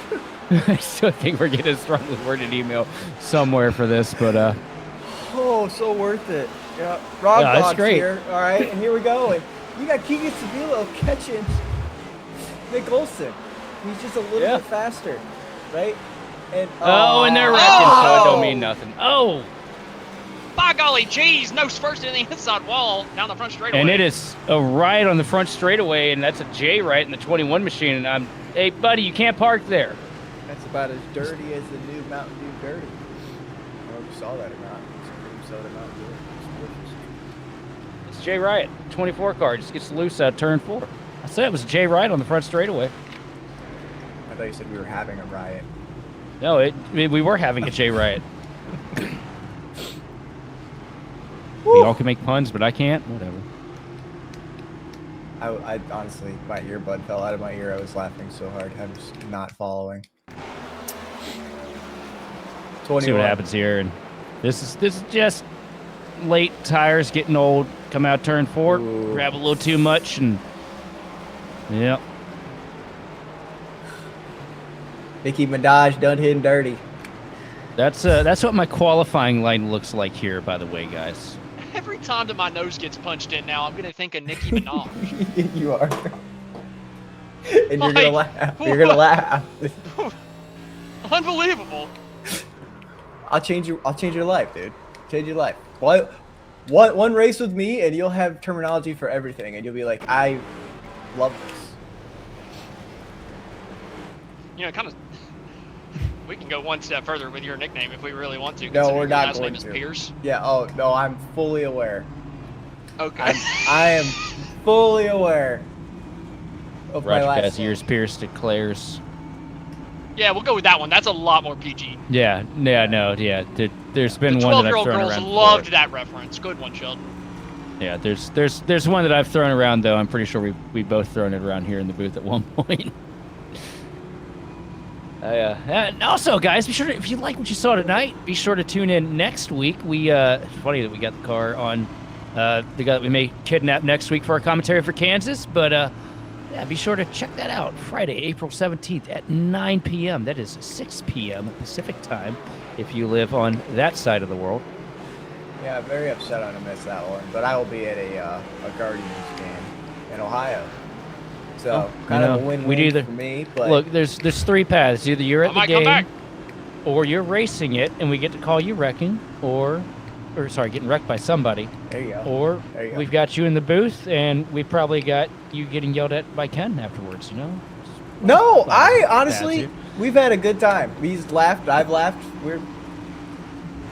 I still think we're getting a strongly worded email somewhere for this, but so worth it. Yeah, Rob Yeah, that's Dog's great. here. All right, and here we go. And you got Keegan Sabilo catching Nick Olson. He's just a little bit faster, right? And And they're wrecking, so it don't mean nothing. Oh, By golly, geez, nose first in the inside wall down the front straightaway. and it is a right on the front straightaway, and that's a J right in the 21 machine. And hey, buddy, you can't park there. that's about as dirty as the new Mountain Dew Dirty. I don't know if you saw that or not. It's cream soda Mountain Dew. It's delicious. It's J Riot, 24 car, just gets loose at turn 4. I said it was J Riot on the front straightaway. I thought you said we were having a riot. No, we were having a J Riot. We all can make puns, but I can't. Whatever. I honestly, my earbud fell out of my ear. I was laughing so hard. I was not following. 21. See what happens here, and this is just late tires getting old. Come out turn 4, Ooh. grab a little too much, and yep. Nicki Minaj done hitting dirty. That's what my qualifying line looks like here, by the way, guys. Every time that my nose gets punched in now, I'm going to think of Nicki Minaj. You are. And you're gonna Like, laugh. You're gonna laugh. Unbelievable. I'll change your life, dude. Change your life. One race with me, and you'll have terminology for everything, and you'll be like, I love this. You know, kind of. We can go one step further with your nickname if we really want to. No, considering we're your not last going name is to. Pierce. Yeah. Oh no, I'm fully aware. Okay. I am fully aware of my Roger last has name. ears pierced, declares. Yeah, we'll go with that one. That's a lot more PG. Yeah. There's been The one that I've 12-year-old thrown girls around. loved before. that reference. Good one, Sheldon. Yeah, there's one that I've thrown around though. I'm pretty sure we both thrown it around here in the booth at one point. And also, guys, be sure to, if you like what you saw tonight, be sure to tune in next week. It's funny that we got the car on the guy that we may kidnap next week for our commentary for Kansas, but yeah, be sure to check that out. Friday, April 17th at 9 p.m. That is 6 p.m. Pacific time if you live on that side of the world. Yeah, very upset I'm gonna miss that one, but I will be at a Guardians game in Ohio. So kind of a win-win for me. But Look, there's 3 paths. Either you're at I the might come back. game, or you're racing it, and we get to call you wrecking, or sorry, getting wrecked by somebody. there you go. Or There you go. we've got you in the booth, and we probably got you getting yelled at by Ken afterwards. You know? No, I Bad honestly, too. we've had a good time. He's laughed, I've laughed.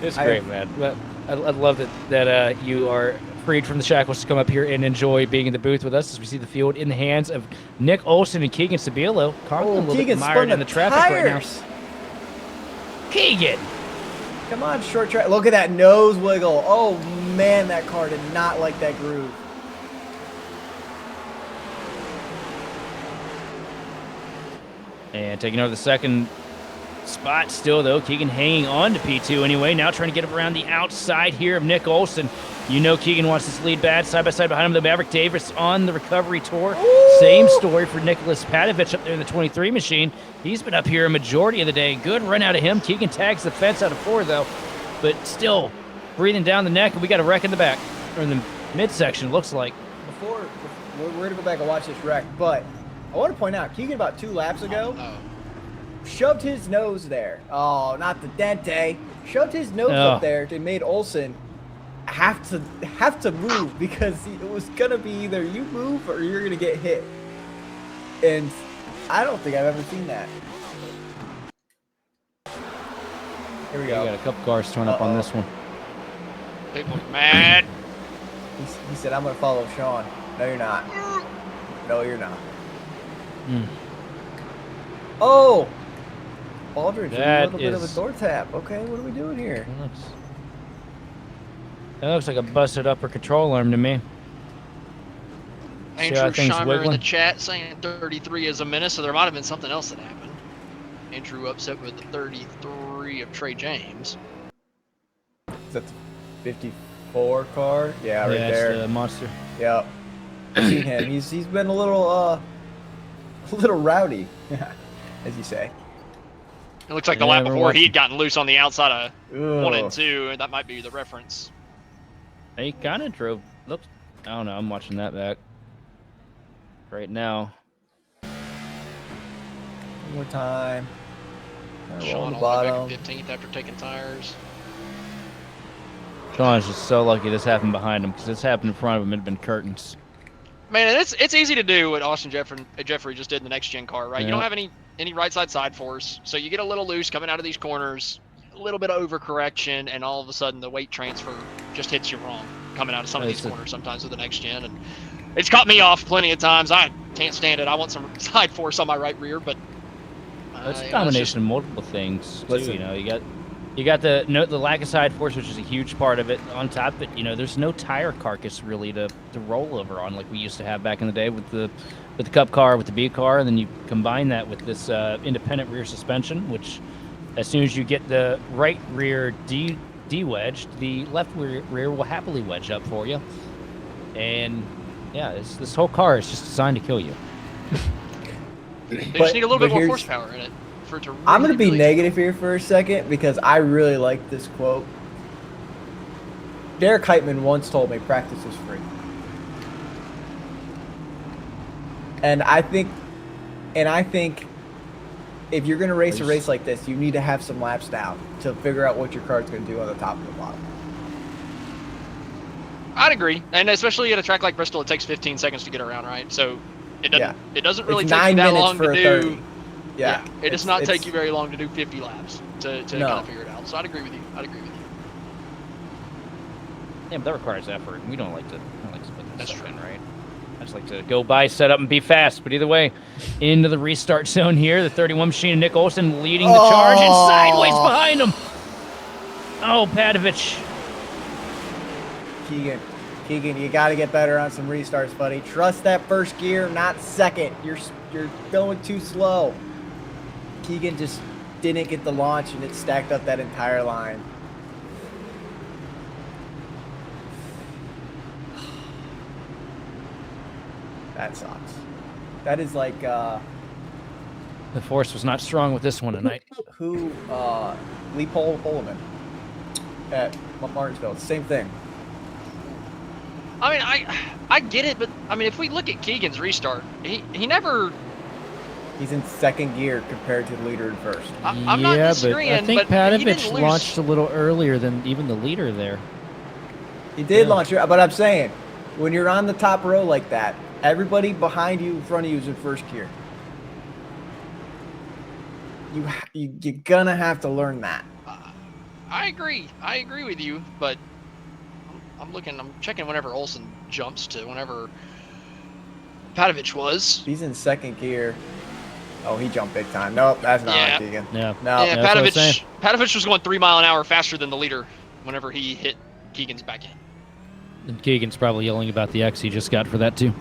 It's I- great, man. But I love that you are freed from the shackles to come up here and enjoy being in the booth with us as we see the field in the hands of Nick Olson and Keegan Sabilo. Conklin a little Keegan bit mired spun in the traffic right tires. now. Keegan. Come on, short track. Look at that nose wiggle. Oh man, that car did not like that groove. And taking over the second spot still, though. Keegan hanging on to P2 anyway. Now trying to get up around the outside here of Nick Olson. You know Keegan wants this lead bad. Side by side behind him, the Maverick Davis on the recovery tour. Ooh. Same story for Nicholas Padovich up there in the 23 machine. He's been up here a majority of the day. Good run out of him. Keegan tags the fence out of 4, though. But still breathing down the neck. And we got a wreck in the back, or in the midsection, looks like. Before we're gonna go back and watch this wreck, but I want to point out, Keegan about 2 laps ago shoved his nose there. Oh, not the dente. Shoved his nose up there to made Olson have to move because it was gonna be either you move or you're gonna get hit. And I don't think I've ever seen that. Here we We go. got a couple cars torn up on this one. People are mad. He said, I'm gonna follow Sean. No, you're not. No, you're not. Oh! Aldridge, a That little bit of a is- door tap. Okay, what are we doing here? That looks like a busted upper control arm to me. See how Andrew things Scheimer in the wiggling? chat saying 33 is a menace, so there might have been something else that happened. Andrew upset with the 33 of Trey James. Is that the 54 car? Yeah, right Yeah, there. it's the monster. Yep. I've seen him. He's been a little rowdy, as you say. It looks like the Yeah, lap we're before watching. he'd gotten loose on the outside of 1 Ugh. and 2, and that might be the reference. He kind of drove. Looks. I don't know. I'm watching that back right now. One more time. On Sean the all the way bottom. back at 15th after taking tires. Sean's just so lucky this happened behind him because this happened in front of him. It'd been curtains. Man, it's easy to do what Austin Jeffrey just did in the next gen car, right? You Yeah. don't have any right side force, so you get a little loose coming out of these corners, a little bit of overcorrection, and all of a sudden the weight transfer just hits you wrong coming out of some of these corners sometimes with the next gen, and it's caught me off plenty of times. I can't stand it. I want some side force on my right rear, but It's a you know, combination of multiple things. Too, Listen. you know, you got the lack of side force, which is a huge part of it. On top of it, you know, there's no tire carcass really to roll over on like we used to have back in the day with the Cup car, with the B car, and then you combine that with this independent rear suspension, which as soon as you get the right rear de-wedged, the left rear will happily wedge up for you. And yeah, this whole car is just designed to kill you. they just need a little but bit more here's- horsepower in it for it to really, I'm going to be really- negative here for a second because I really like this quote. Derek Heitman once told me practice is free. And I think if you're going to race a race like this, you need to have some laps down to figure out what your car's going to do on the top and the bottom. I'd agree, and especially at a track like Bristol, it takes 15 seconds to get around, right? So it doesn't really It's take 9 you that minutes long for to a do. 30. Yeah. It does not take you very long to do 50 laps to kind No. of figure it out. So I'd agree with you. Yeah, but that requires effort. We don't like to put that That's stuff true. in, right? I just like to go by, set up, and be fast. But either way, into the restart zone here. The 31 machine and Nick Olsen leading the charge and sideways behind him. Oh, Padovich. Keegan, you got to get better on some restarts, buddy. Trust that first gear, not second. You're going too slow. Keegan just didn't get the launch, and it stacked up that entire line. That sucks. That is like The force was not strong with this one tonight. Lee Poleman at Martinsville. Same thing. I mean, I get it, but I mean, if we look at Keegan's restart, he never. He's in second gear compared to the leader in first. I'm not disagreeing, but I think but he Padovich didn't lose. launched a little earlier than even the leader there. He did Yeah. launch it, but I'm saying, when you're on the top row like that, everybody behind you, in front of you is in first gear. You're gonna have to learn that. I agree with you, but I'm checking whenever Olsen jumps to whenever Padovich was. He's in second gear. Oh, he jumped big time. Nope, that's not Yeah. right, Keegan. Yeah. No. Yeah, that's what I'm saying. Padovich was going 3 mile an hour faster than the leader whenever he hit Keegan's back end. And Keegan's probably yelling about the X he just got for that too.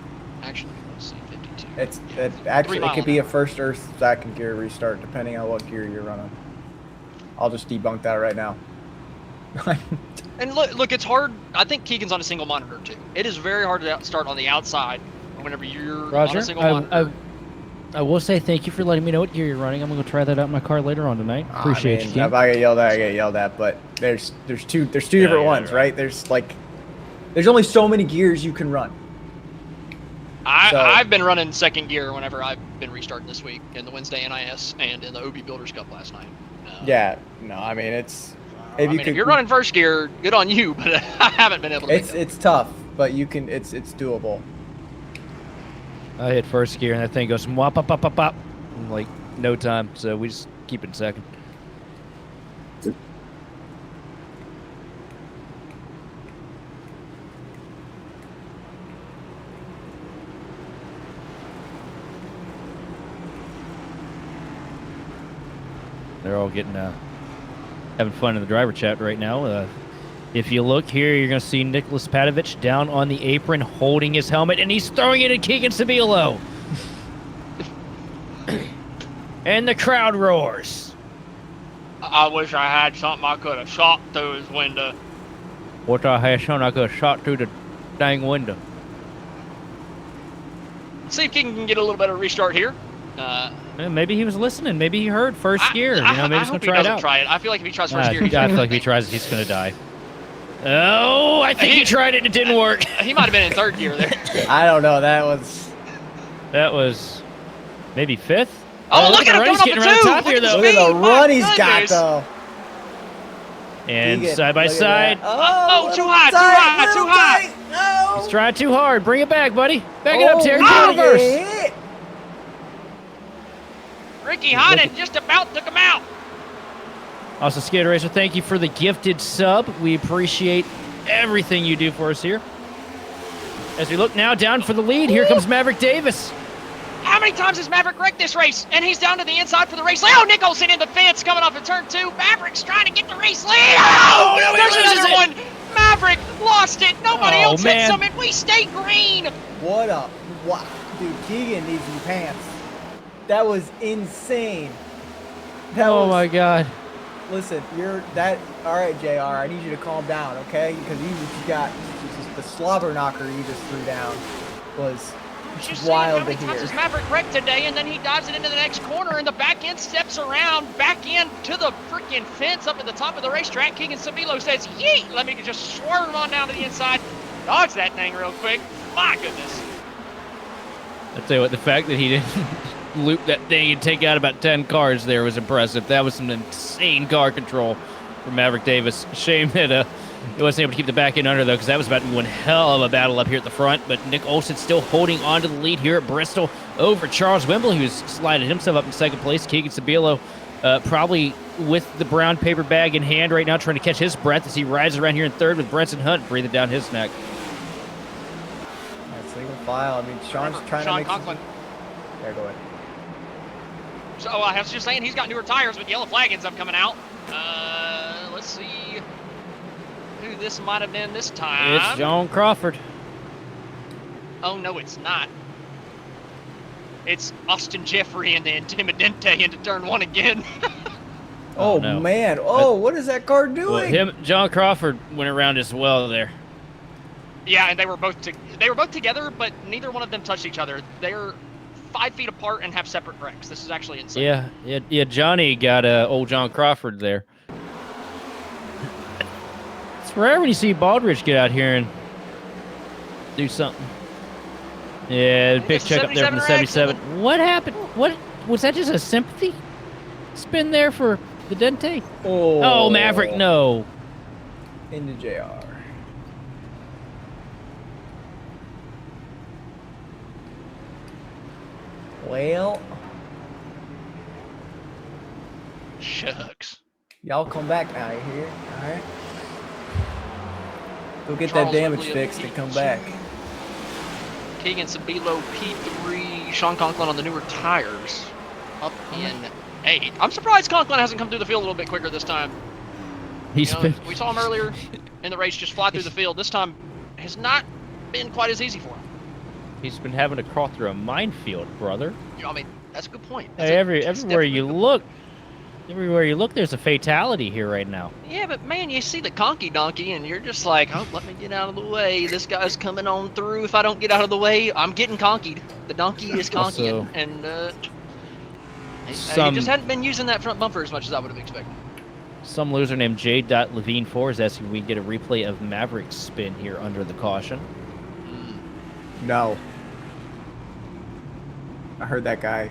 Actually, let's see, 52. Actually, 3 it could be mile a first or second gear restart, depending on what gear you're running. I'll just debunk that right now. And look, it's hard. I think Keegan's on a single monitor too. It is very hard to start on the outside whenever you're on Roger, a single monitor. I will say thank you for letting me know what gear you're running. I'm going to try that out in my car later on tonight. Appreciate you, If Keem. I get yelled at, I get yelled at. But there's two different yeah, ones, right. right? There's only so many gears you can run. I've been running second gear whenever I've been restarting this week in the Wednesday NiS and in the OB Builders Cup last night. Yeah, no, I mean it's. If you're running first gear, good on you, but I haven't been able to. It's tough, but you can. It's doable. I hit first gear and that thing goes wop, pop, pop, pop, pop. In like no time, so we just keep it in second. They're all getting having fun in the driver chat right now. If you look here, you're going to see Nicholas Padovich down on the apron holding his helmet, and he's throwing it at Keegan Sabilo. And the crowd roars. I wish I had something I could have shot through his window. What I had shown, I could have shot through the dang window. See if Keegan can get a little better restart here. Maybe he was listening. Maybe he heard first gear. Maybe I he's going hope to he try it doesn't out. try it. I feel like if he tries I first gear, feel like if he tries it, he's going to die. Oh, I think he tried it and it didn't work. He might have been in third gear there. I don't know. That was maybe fifth. Oh, look at him He's going getting up around the the two. top here, though. look at the My run he's got goodness. though. And Keegan, side by look at side. that. Oh, too little high, too tight, high, little too high. tight. No. He's trying too hard. Bring it back, buddy. Back it up, Terry. Oh, Do reverse. yeah. Ricky Hodden just about took him out. Also, Skater Racer, thank you for the gifted sub. We appreciate everything you do for us here. As we look now down for the lead, here comes Maverick Davis. How many times has Maverick wrecked this race? And he's down to the inside for the race lead. Oh, Nick Olsen in the fence coming off of turn 2. Maverick's trying to get the race lead. Oh, no, he there's loses another it. one. Maverick lost it. Nobody Oh, else man. hit some, and we stay green. What up? What? Dude, Keegan needs new pants. That was insane. Oh, my God. Listen, you're that. All right, JR, I need you to calm down, okay? Because you got just the slobber knocker you just threw down was Just seeing wild how many to times hear. has Maverick wrecked today, and then he dives it into the next corner, and the back end steps around, back in to the freaking fence up at the top of the racetrack. Keegan Sabilo says, yeet, let me just swerve on down to the inside. Dodge that thing real quick. My goodness. I'll tell you what, the fact that he didn't loop that thing and take out about 10 cars there was impressive. That was some insane car control from Maverick Davis. Shame that he wasn't able to keep the back end under, though, because that was about to be one hell of a battle up here at the front. But Nick Olsen still holding on to the lead here at Bristol over Charles Wimble, who's slided himself up in second place. Keegan Sabilo probably with the brown paper bag in hand right now, trying to catch his breath as he rides around here in third with Brenson Hunt breathing down his neck. That's single file. I mean, Sean's trying Sean to make Conklin. There, go ahead. So I was just saying he's got newer tires, but yellow flag ends up coming out. Let's see who this might have been this time. It's John Crawford. Oh no, it's not. It's Austin Jeffrey and the Intimidente into turn 1 again. Oh, no. man. Oh, what is that car doing? Well, John Crawford went around as well there. Yeah, and they were both together, but neither one of them touched each other. They're 5 feet apart and have separate wrecks. This is actually insane. Yeah. Johnny got old John Crawford there. It's rare when you see Baldridge get out here and do something. Yeah, big check up there from the 77. What happened? What was that? Just a sympathy spin there for the Dente? Oh, Maverick, no. Into JR. Well, Shucks. y'all come back now, you hear? All right. Go get Charles that damage Whitley fixed and come back. Keegan Sabilo P3, Sean Conklin on the newer tires. Up in 8. I'm surprised Conklin hasn't come through the field a little bit quicker this time. He's You know, we saw him earlier in the race just fly through the field. This time has not been quite as easy for him. he's been having to crawl through a minefield, brother. You know, I mean, that's a good point. Hey, everywhere you look, there's a fatality here right now. Yeah, but man, you see the conky donkey and you're just like, oh, let me get out of the way. This guy's coming on through. If I don't get out of the way, I'm getting conkied. The donkey is conkying. Also, And he some- just hadn't been using that front bumper as much as I would have expected. Some loser named J.Levine4 is asking if we get a replay of Maverick's spin here under the caution. No. I heard that guy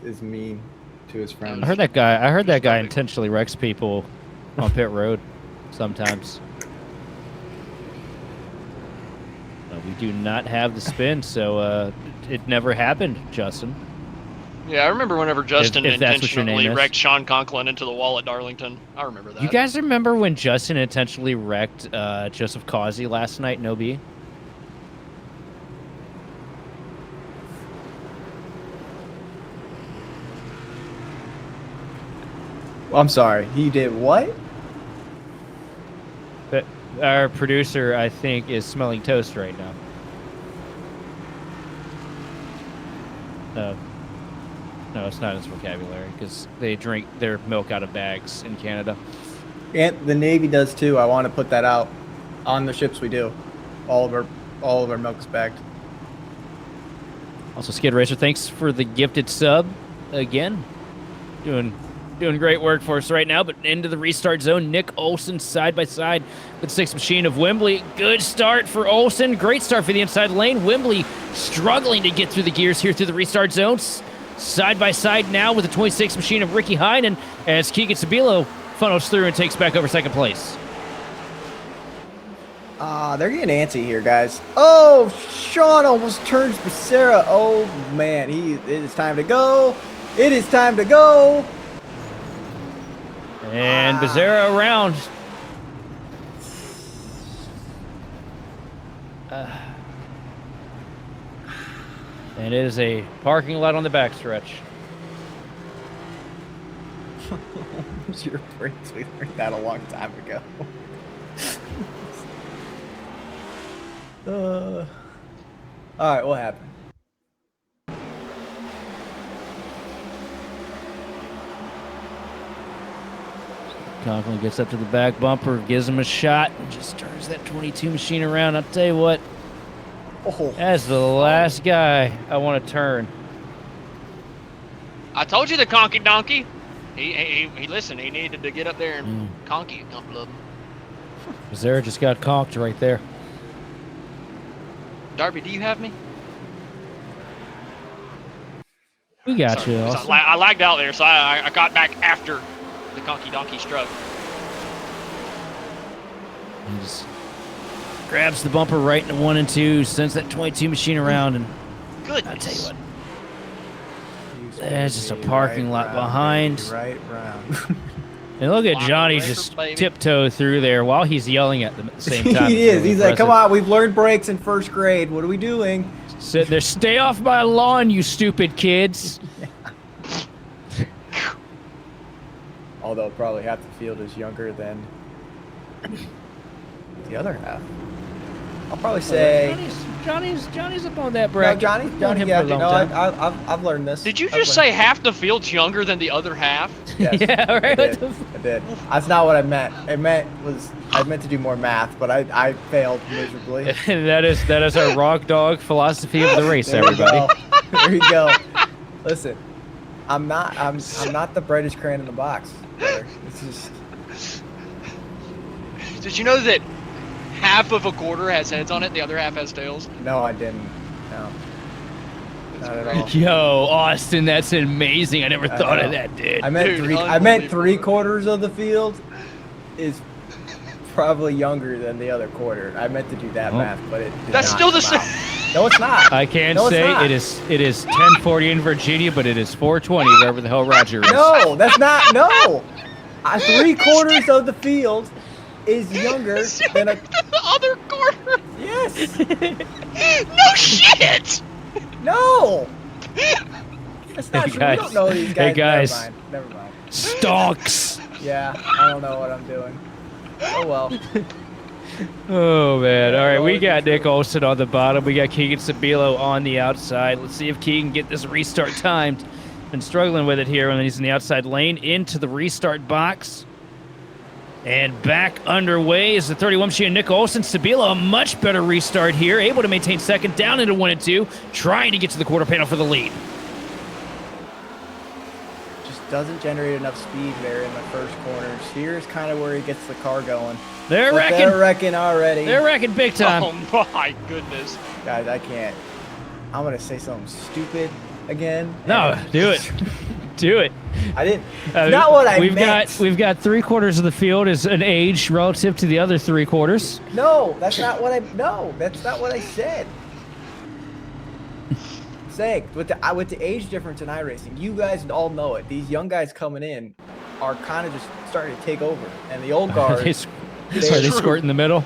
is mean to his friends. I heard that guy intentionally wrecks people on pit road sometimes. We do not have the spin, so it never happened, Justin. Yeah, I remember whenever Justin if that's what your name intentionally is. wrecked Sean Conklin into the wall at Darlington. I remember that. You guys remember when Justin intentionally wrecked Joseph Causey last night in OB? I'm sorry. He did what? But our producer, I think, is smelling toast right now. No, it's not his vocabulary because they drink their milk out of bags in Canada. And the Navy does too. I want to put that out on the ships we do. All of our milk's bagged. Also, Skid Racer, thanks for the gifted sub again. Doing doing great work for us right now, but into the restart zone. Nick Olson side by side with Sixth Machine of Wembley. Good start for Olson. Great start for the inside lane. Wembley struggling to get through the gears here through the restart zones. Side by side now with the 26th Machine of Ricky Heinen as Keegan Sabilo funnels through and takes back over second place. They're getting antsy here, guys. Oh, Sean almost turns Becerra. Oh, man. It is time to go. It is time to go. And Becerra around. And it is a parking lot on the backstretch. Your brakes. We learned that a long time ago. All right, what happened? Conklin gets up to the back bumper, gives him a shot, and just turns that 22 machine around. I'll tell you what, that's the last guy I want to turn. I told you the conky donkey. He listened. He needed to get up there and conky a couple of them. Becerra just got conked right there. Darby, do you have me? We got Sorry, you. 'cause Austin. I lagged out there, so I got back after the conky donkey struck. He just grabs the bumper right into 1 and 2, sends that 22 machine around, and Goodness. I'll tell you what, there's just a parking lot behind. Right round. And look at Lock Johnny the just baby. tiptoe through there while he's yelling at them at the same time. He It's is. really He's like, come impressive. on, we've learned brakes in first grade. What are we doing? Sitting there, stay off my lawn, you stupid kids. Although probably half the field is younger than the other half. I'll probably say. Johnny's up on that No, bracket. Johnny, Known him yeah, for a long no, time. I've learned this. Did you I've just learned- say half the field's younger than the other half? Yes, Yeah, right. I What did. the I did. That's not what I meant. I meant to do more math, but I failed miserably. that is our rock dog philosophy of the race, There you everybody. go. There you go. Listen, I'm not the brightest crayon in the box. Brother. It's just Did you know that half of a quarter has heads on it, the other half has tails? no, I didn't. No, not at all. Yo, Austin, that's amazing. I never I thought know. of that, dude. I meant Dude, three. I meant unbelievable. 3/4 of the field is probably younger than the other quarter. I meant to do that Oh. math, but it did That's not still the come same. out. No, it's not. I can No, it's say not. it is 10:40 in Virginia, but it is 4:20 wherever the hell Roger is. No, that's not. No, 3/4 of the field is younger than a. The other quarter? Yes. No shit! No. That's not Hey, true. guys. We don't know these Hey, guys. guys. Never mind. Stonks. Yeah, I don't know what I'm doing. Oh well. Oh man! All right, we well, got it's Nick true. Olson on the bottom. We got Keegan Sabilo on the outside. Let's see if Keegan can get this restart timed. Been struggling with it here when he's in the outside lane into the restart box. And back underway is the 31 machine Nick Olson. Sabilo, a much better restart here, able to maintain second, down into 1 and 2, trying to get to the quarter panel for the lead. Just doesn't generate enough speed there in the first corners. Here's kind of where he gets the car going. They're But wrecking. They're wrecking already. They're wrecking big time. Oh my goodness. Guys, I can't. I'm gonna say something stupid again. No, and- do it. Do it. I didn't. Not what I we've meant. We've got 3/4 of the field is an age relative to the other 3/4. No, that's not what I. No, that's not what I said. Saying with the age difference in iRacing, you guys all know it. These young guys coming in are kind of just starting to take over, and the old guard. Are they squirt in the middle?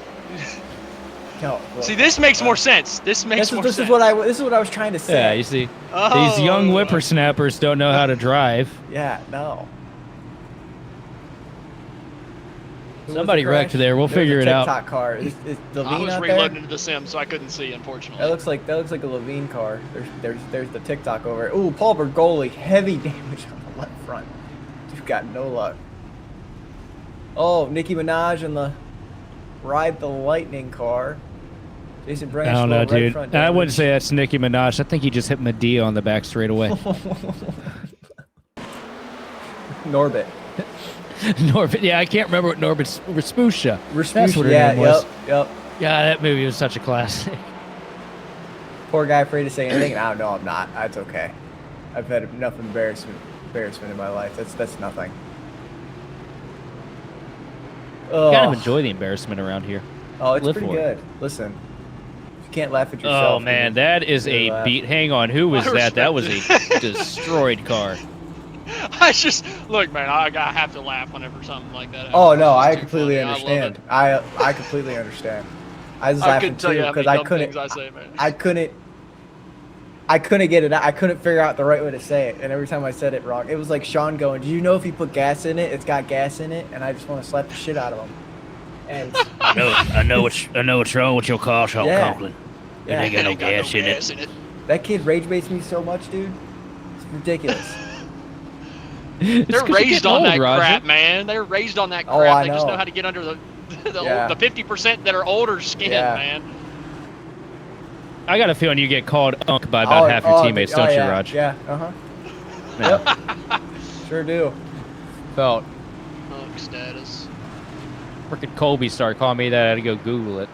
No, See, this makes more sense. This makes This is, more this sense. is what I was trying to say. Yeah, you see, Oh. these young whippersnappers don't know how to drive. Yeah, no. Who was Somebody the wrecked crash? there. We'll There was figure a it out. TikTok car. Is I Levine was out reloading there? into the sim, so I couldn't see, unfortunately. That looks like a Levine car. There's the TikTok over. Ooh, Paul Bergoli, heavy damage on the left front. Dude got no luck. Oh, Nicki Minaj in the Ride the Lightning car. Jason Branch. I don't know, little right dude. front I wouldn't damage. say that's Nicki Minaj. I think he just hit Medea on the back straight away. Norbit. Norbit. Yeah, I can't remember what Norbit's Rasputia. That's what her yeah, name was. Yep. Yeah, that movie was such a classic. Poor guy afraid to say anything. I don't know. I'm not. That's okay. I've had enough embarrassment in my life. That's nothing. Kind of Oh, enjoy the embarrassment around here. oh, it's live pretty for it. good. Listen, you can't laugh at yourself. Oh man, that is Really a laugh. beat. Hang on, who was I that? That was respect a destroyed car. I just look, man. I have to laugh whenever something like that happens. Oh no, It's I too completely funny. I love understand. it. I completely understand. I was I laughing couldn't tell too you how many because I dumb couldn't. things I say, man. I couldn't get it out. I couldn't figure out the right way to say it, and every time I said it wrong, it was like Sean going, "Do you know if you put gas in it, it's got gas in it?" And I just want to slap the shit out of him. And I know what's wrong with your car, Sean Yeah. Conklin. Yeah. It ain't got no Ain't got gas in gas it. that kid rage baits me so much, dude. It's ridiculous. It's They're 'cause you're raised getting on old, that Roger. crap, man. They're raised on that crap. Oh, I They just know. know how to get under the Yeah. the 50% that are older skin, Yeah. man. I got a feeling you get called unk by about half your teammates, don't you, yeah, Raj? Yeah. Uh-huh. Yeah. Sure do. Felt. Unk status. Frickin' Colby started calling me that. I had to go Google it.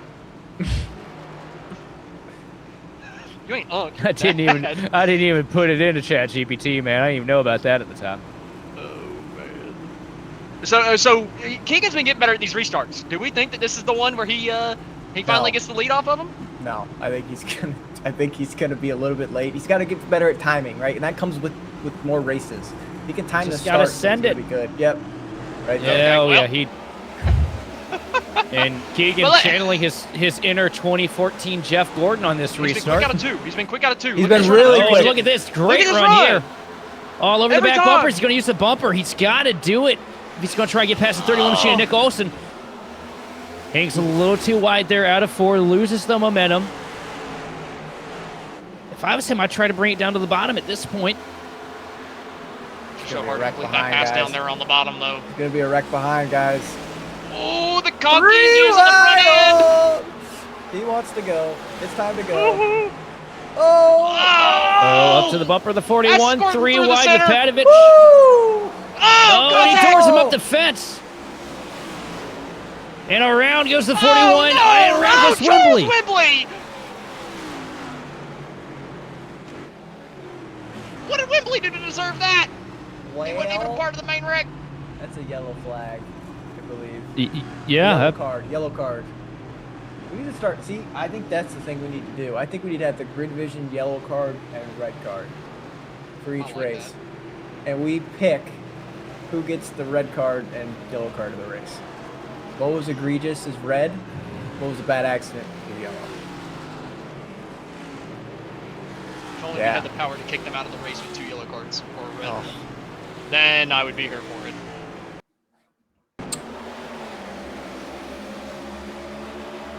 You ain't unk. I didn't even put it into ChatGPT, man. I didn't even know about that at the time. Oh man. So Keegan's been getting better at these restarts. Do we think that this is the one where he finally No. gets the lead off of him? No, I think he's gonna be a little bit late. He's got to get better at timing, right? And that comes with more races. He can time Just the gotta start. send it's gonna Be good. Yep. Right there. Yeah, oh well. yeah, he. And Keegan Well, channeling his inner 2014 Jeff Gordon on this He's been restart. quick out of two. He's been quick out of two. He's Look at been this really run. Oh, quick. look at this great this run run. here. All over Every the back time. bumper. He's going to use the bumper. He's got to do it. He's going to try and get past the 31 machine. Nick Olson hangs a little too wide there out of 4, loses the momentum. If I was him, I'd try to bring it down to the bottom at this point. So Gonna be hard a to wreck complete that behind, pass guys. down there on the bottom, though. It's gonna be a wreck behind, guys. Oh, the conky is using the front end. wide. He wants to go. It's time to go. Woohoo. Oh. Oh, up to the bumper, the 41, Escorting 3 through the wide with center. Patovich. Woo! Oh, Oh, and he contact. doors him up the fence. And around goes the 41, Oh, no, and around goes Charles Wembley. Wembley. What did Wembley do to deserve that? He wasn't even Well, part of the main wreck. that's a yellow flag, I believe. Yeah, Yellow card. Yellow card. We need to start. See, I think that's the thing we need to do. I think we need to have the grid vision yellow card and red card for each like race, and we pick who gets the red card and yellow card of the race. What was egregious is red. What was a bad accident is yellow. If only we Yeah. had the power to kick them out of the race with 2 yellow cards or a red. Oh. Then I would be here for it.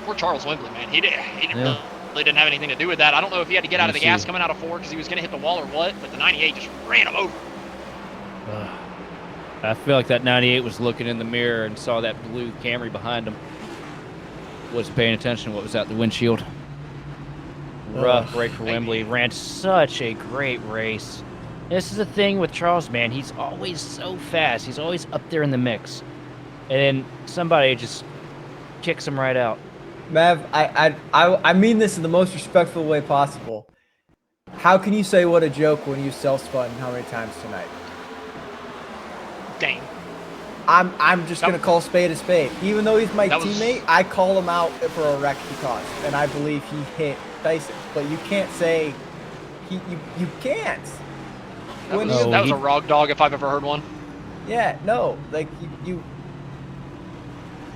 Poor Charles Wembley, man. He Yeah. really didn't have anything to do with that. I don't know if he had to get out of the You gas see. coming out of 4 because he was going to hit the wall or what, but the 98 just ran him over. I feel like that 98 was looking in the mirror and saw that blue Camry behind him. Wasn't paying attention to what was out the windshield. Rough break for Wembley. Ran such a great race. This is the thing with Charles, man. He's always so fast. He's always up there in the mix. And then somebody just kicks him right out. Mav, I mean this in the most respectful way possible. How can you say what a joke when you self-spun how many times tonight? Dang. I'm just gonna call spade a spade. Even though he's my That was- teammate, I call him out for a wreck he caused, and I believe he hit Dyson. But you can't say you can't. That When was, you- that was a rog dog if I've ever heard one. Yeah, no, like you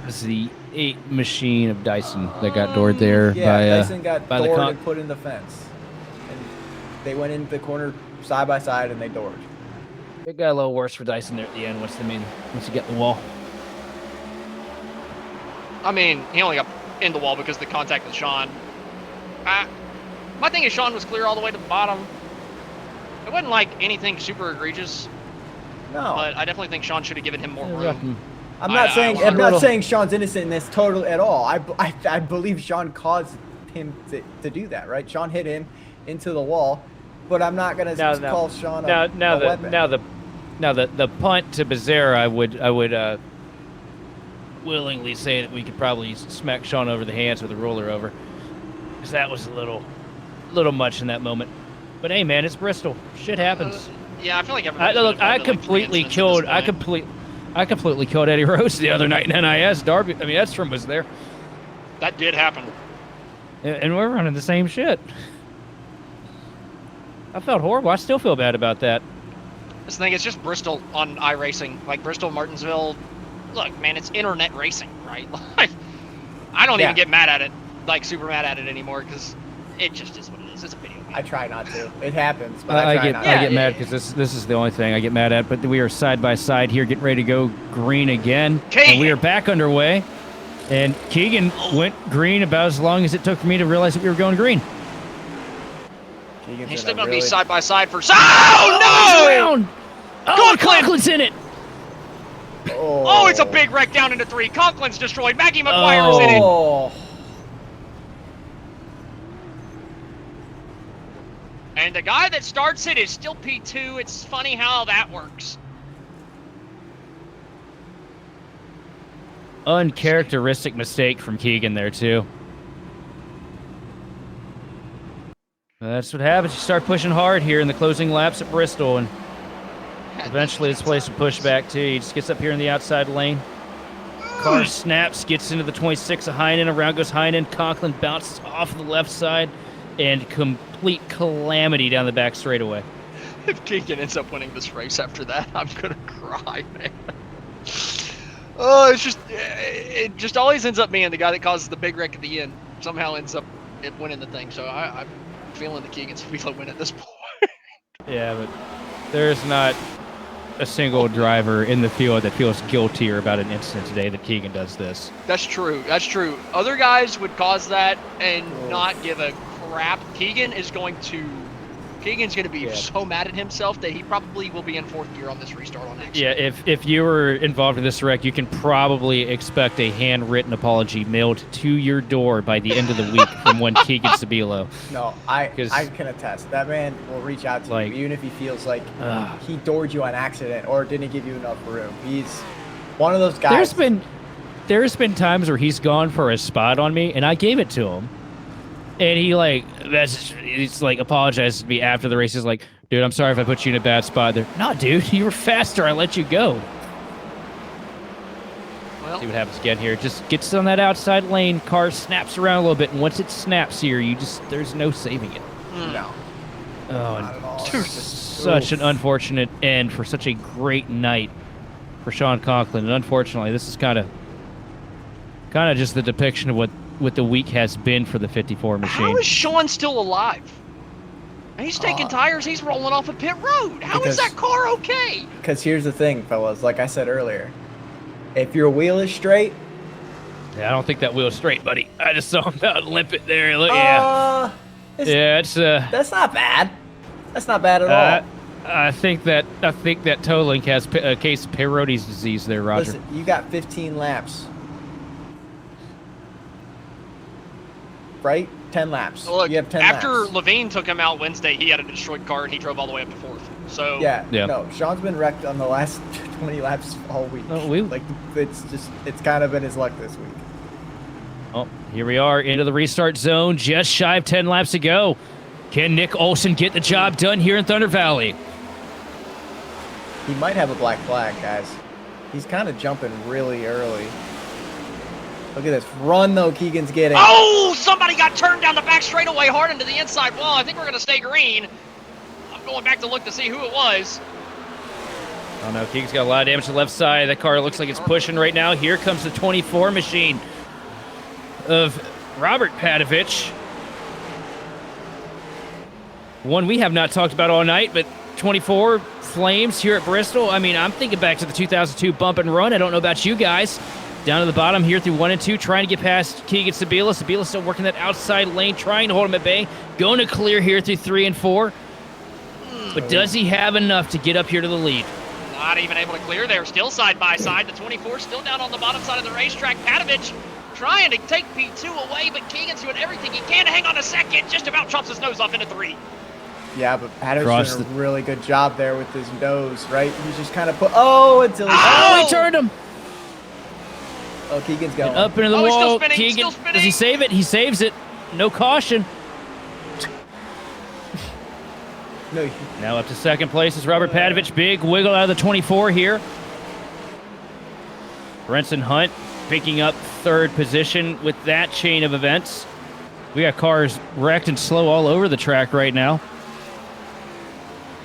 This is the 8 machine of Dyson that got doored there yeah, by Dyson got by the doored con- and put in the fence, and they went into the corner side by side and they doored. It got a little worse for Dyson there at the end once you get in the wall. I mean, he only got in the wall because of the contact with Sean. My thing is Sean was clear all the way to the bottom. It wasn't like anything super egregious, No, but I definitely think Sean should have given him more room. I'm not saying I I'm not little- saying Sean's innocent in this total at all. I believe Sean caused him to do that, right? Sean hit him into the wall, but I'm not gonna call Sean a weapon. Now the punt to Becerra, I would willingly say that we could probably smack Sean over the hands with a roller over, because that was a little much in that moment. But hey, man, it's Bristol. Shit happens. Yeah, I feel like everybody. Look, I completely killed Eddie Rose the other night in NiS. Darby, I mean, Edstrom was there, That did happen. and we're running the same shit. I felt horrible. I still feel bad about that. This thing, it's just Bristol on iRacing. Like Bristol, Martinsville. Look, man, it's internet racing, right? Like, I don't even get mad at it, like super mad at it anymore, because it just is what it is. It's a video game. I try not to. It happens, but I try not to. I get mad because this is the only thing I get mad at. But we are side by side here, getting ready to go green again, and we are back underway. And Keegan went green about as long as it took for me to realize that we were going green. He's still going to be side by side for. Oh no! Oh, Conklin's in it. Oh, it's a big wreck down into 3. Conklin's destroyed. Maggie McGuire's in it. Oh. And the guy that starts it is still P2. It's funny how that works. Uncharacteristic mistake from Keegan there, too. That's what happens. You start pushing hard here in the closing laps at Bristol, and eventually this place will push back, too. He just gets up here in the outside lane. Car snaps, gets into the 26 of Heinen. Around goes Heinen. Conklin bounces off the left side, and complete calamity down the back straightaway. If Keegan ends up winning this race after that, I'm going to cry, man. Oh, it just always ends up being the guy that causes the big wreck at the end. Somehow ends up winning the thing. So I'm feeling the Keegan's feeling win at this point. Yeah, but there's not a single driver in the field that feels guiltier about an incident today that Keegan does this. That's true. That's true. Other guys would cause that and not give a crap. Keegan's going to be so mad at himself that he probably will be in 4th gear on this restart on accident. Yeah, if you were involved in this wreck, you can probably expect a handwritten apology mailed to your door by the end of the week from one Keegan Sabilo. No, I can attest. That man will reach out to you even if he feels like he doored you on accident or didn't give you enough room. He's one of those guys. There's been times where he's gone for a spot on me, and I gave it to him. And he's like apologized to me after the race. He's like, dude, I'm sorry if I put you in a bad spot there. No, dude, you were faster. I let you go. Well, see what happens again here. Just gets on that outside lane. Car snaps around a little bit. And once it snaps here, there's no saving it. No. Oh, such an unfortunate end for such a great night for Sean Conklin. And unfortunately, this is kind of just the depiction of what the week has been for the 54 machine. How is Sean still alive? He's taking tires. He's rolling off a pit road. How is that car okay? Because here's the thing, fellas. Like I said earlier, if your wheel is straight. Yeah, I don't think that wheel is straight, buddy. I just saw him about limp it there. That's not bad. That's not bad at all. I think that Toe Link has a case of Peyronie's disease there, Roger. Listen, you got 15 laps. Right? 10 laps. Look, you have 10 after laps. Levine took him out Wednesday, he had a destroyed car and he drove all the way up to 4th. So no, Sean's been wrecked on the last 20 laps all week. It's kind of been his luck this week. Oh, here we are into the restart zone, just shy of 10 laps to go. Can Nick Olsen get the job done here in Thunder Valley? He might have a black flag, guys. He's kind of jumping really early. Look at this run, though, Keegan's getting. Oh, somebody got turned down the back straightaway hard into the inside wall. I think we're going to stay green. I'm going back to look to see who it was. Oh, no, Keegan's got a lot of damage to the left side. That car looks like it's pushing right now. Here comes the 24 machine of Robert Padovich. One we have not talked about all night, but 24 Flames here at Bristol. I mean, I'm thinking back to the 2002 bump and run. I don't know about you guys. Down to the bottom here through 1 and 2, trying to get past Keegan Sabila. Sabila still working that outside lane, trying to hold him at bay. Going to clear here through 3 and 4. But does he have enough to get up here to the lead? Not even able to clear there. Still side by side. The 24 still down on the bottom side of the racetrack. Padovich trying to take P2 away, but Keegan's doing everything he can to hang on a second. Just about chops his nose off into 3. Yeah, but Patterson Cross did a the- really good job there with his nose, right? He's just kind of put. Oh, until he. Oh, he turned him. Oh, Keegan's going. Up into the Oh, he's still wall. spinning, Keegan, still spinning. does he save it? He saves it. No caution. No, Now up to second place is Robert Padovich. Big wiggle out of the 24 here. Brenson Hunt picking up third position with that chain of events. We got cars wrecked and slow all over the track right now.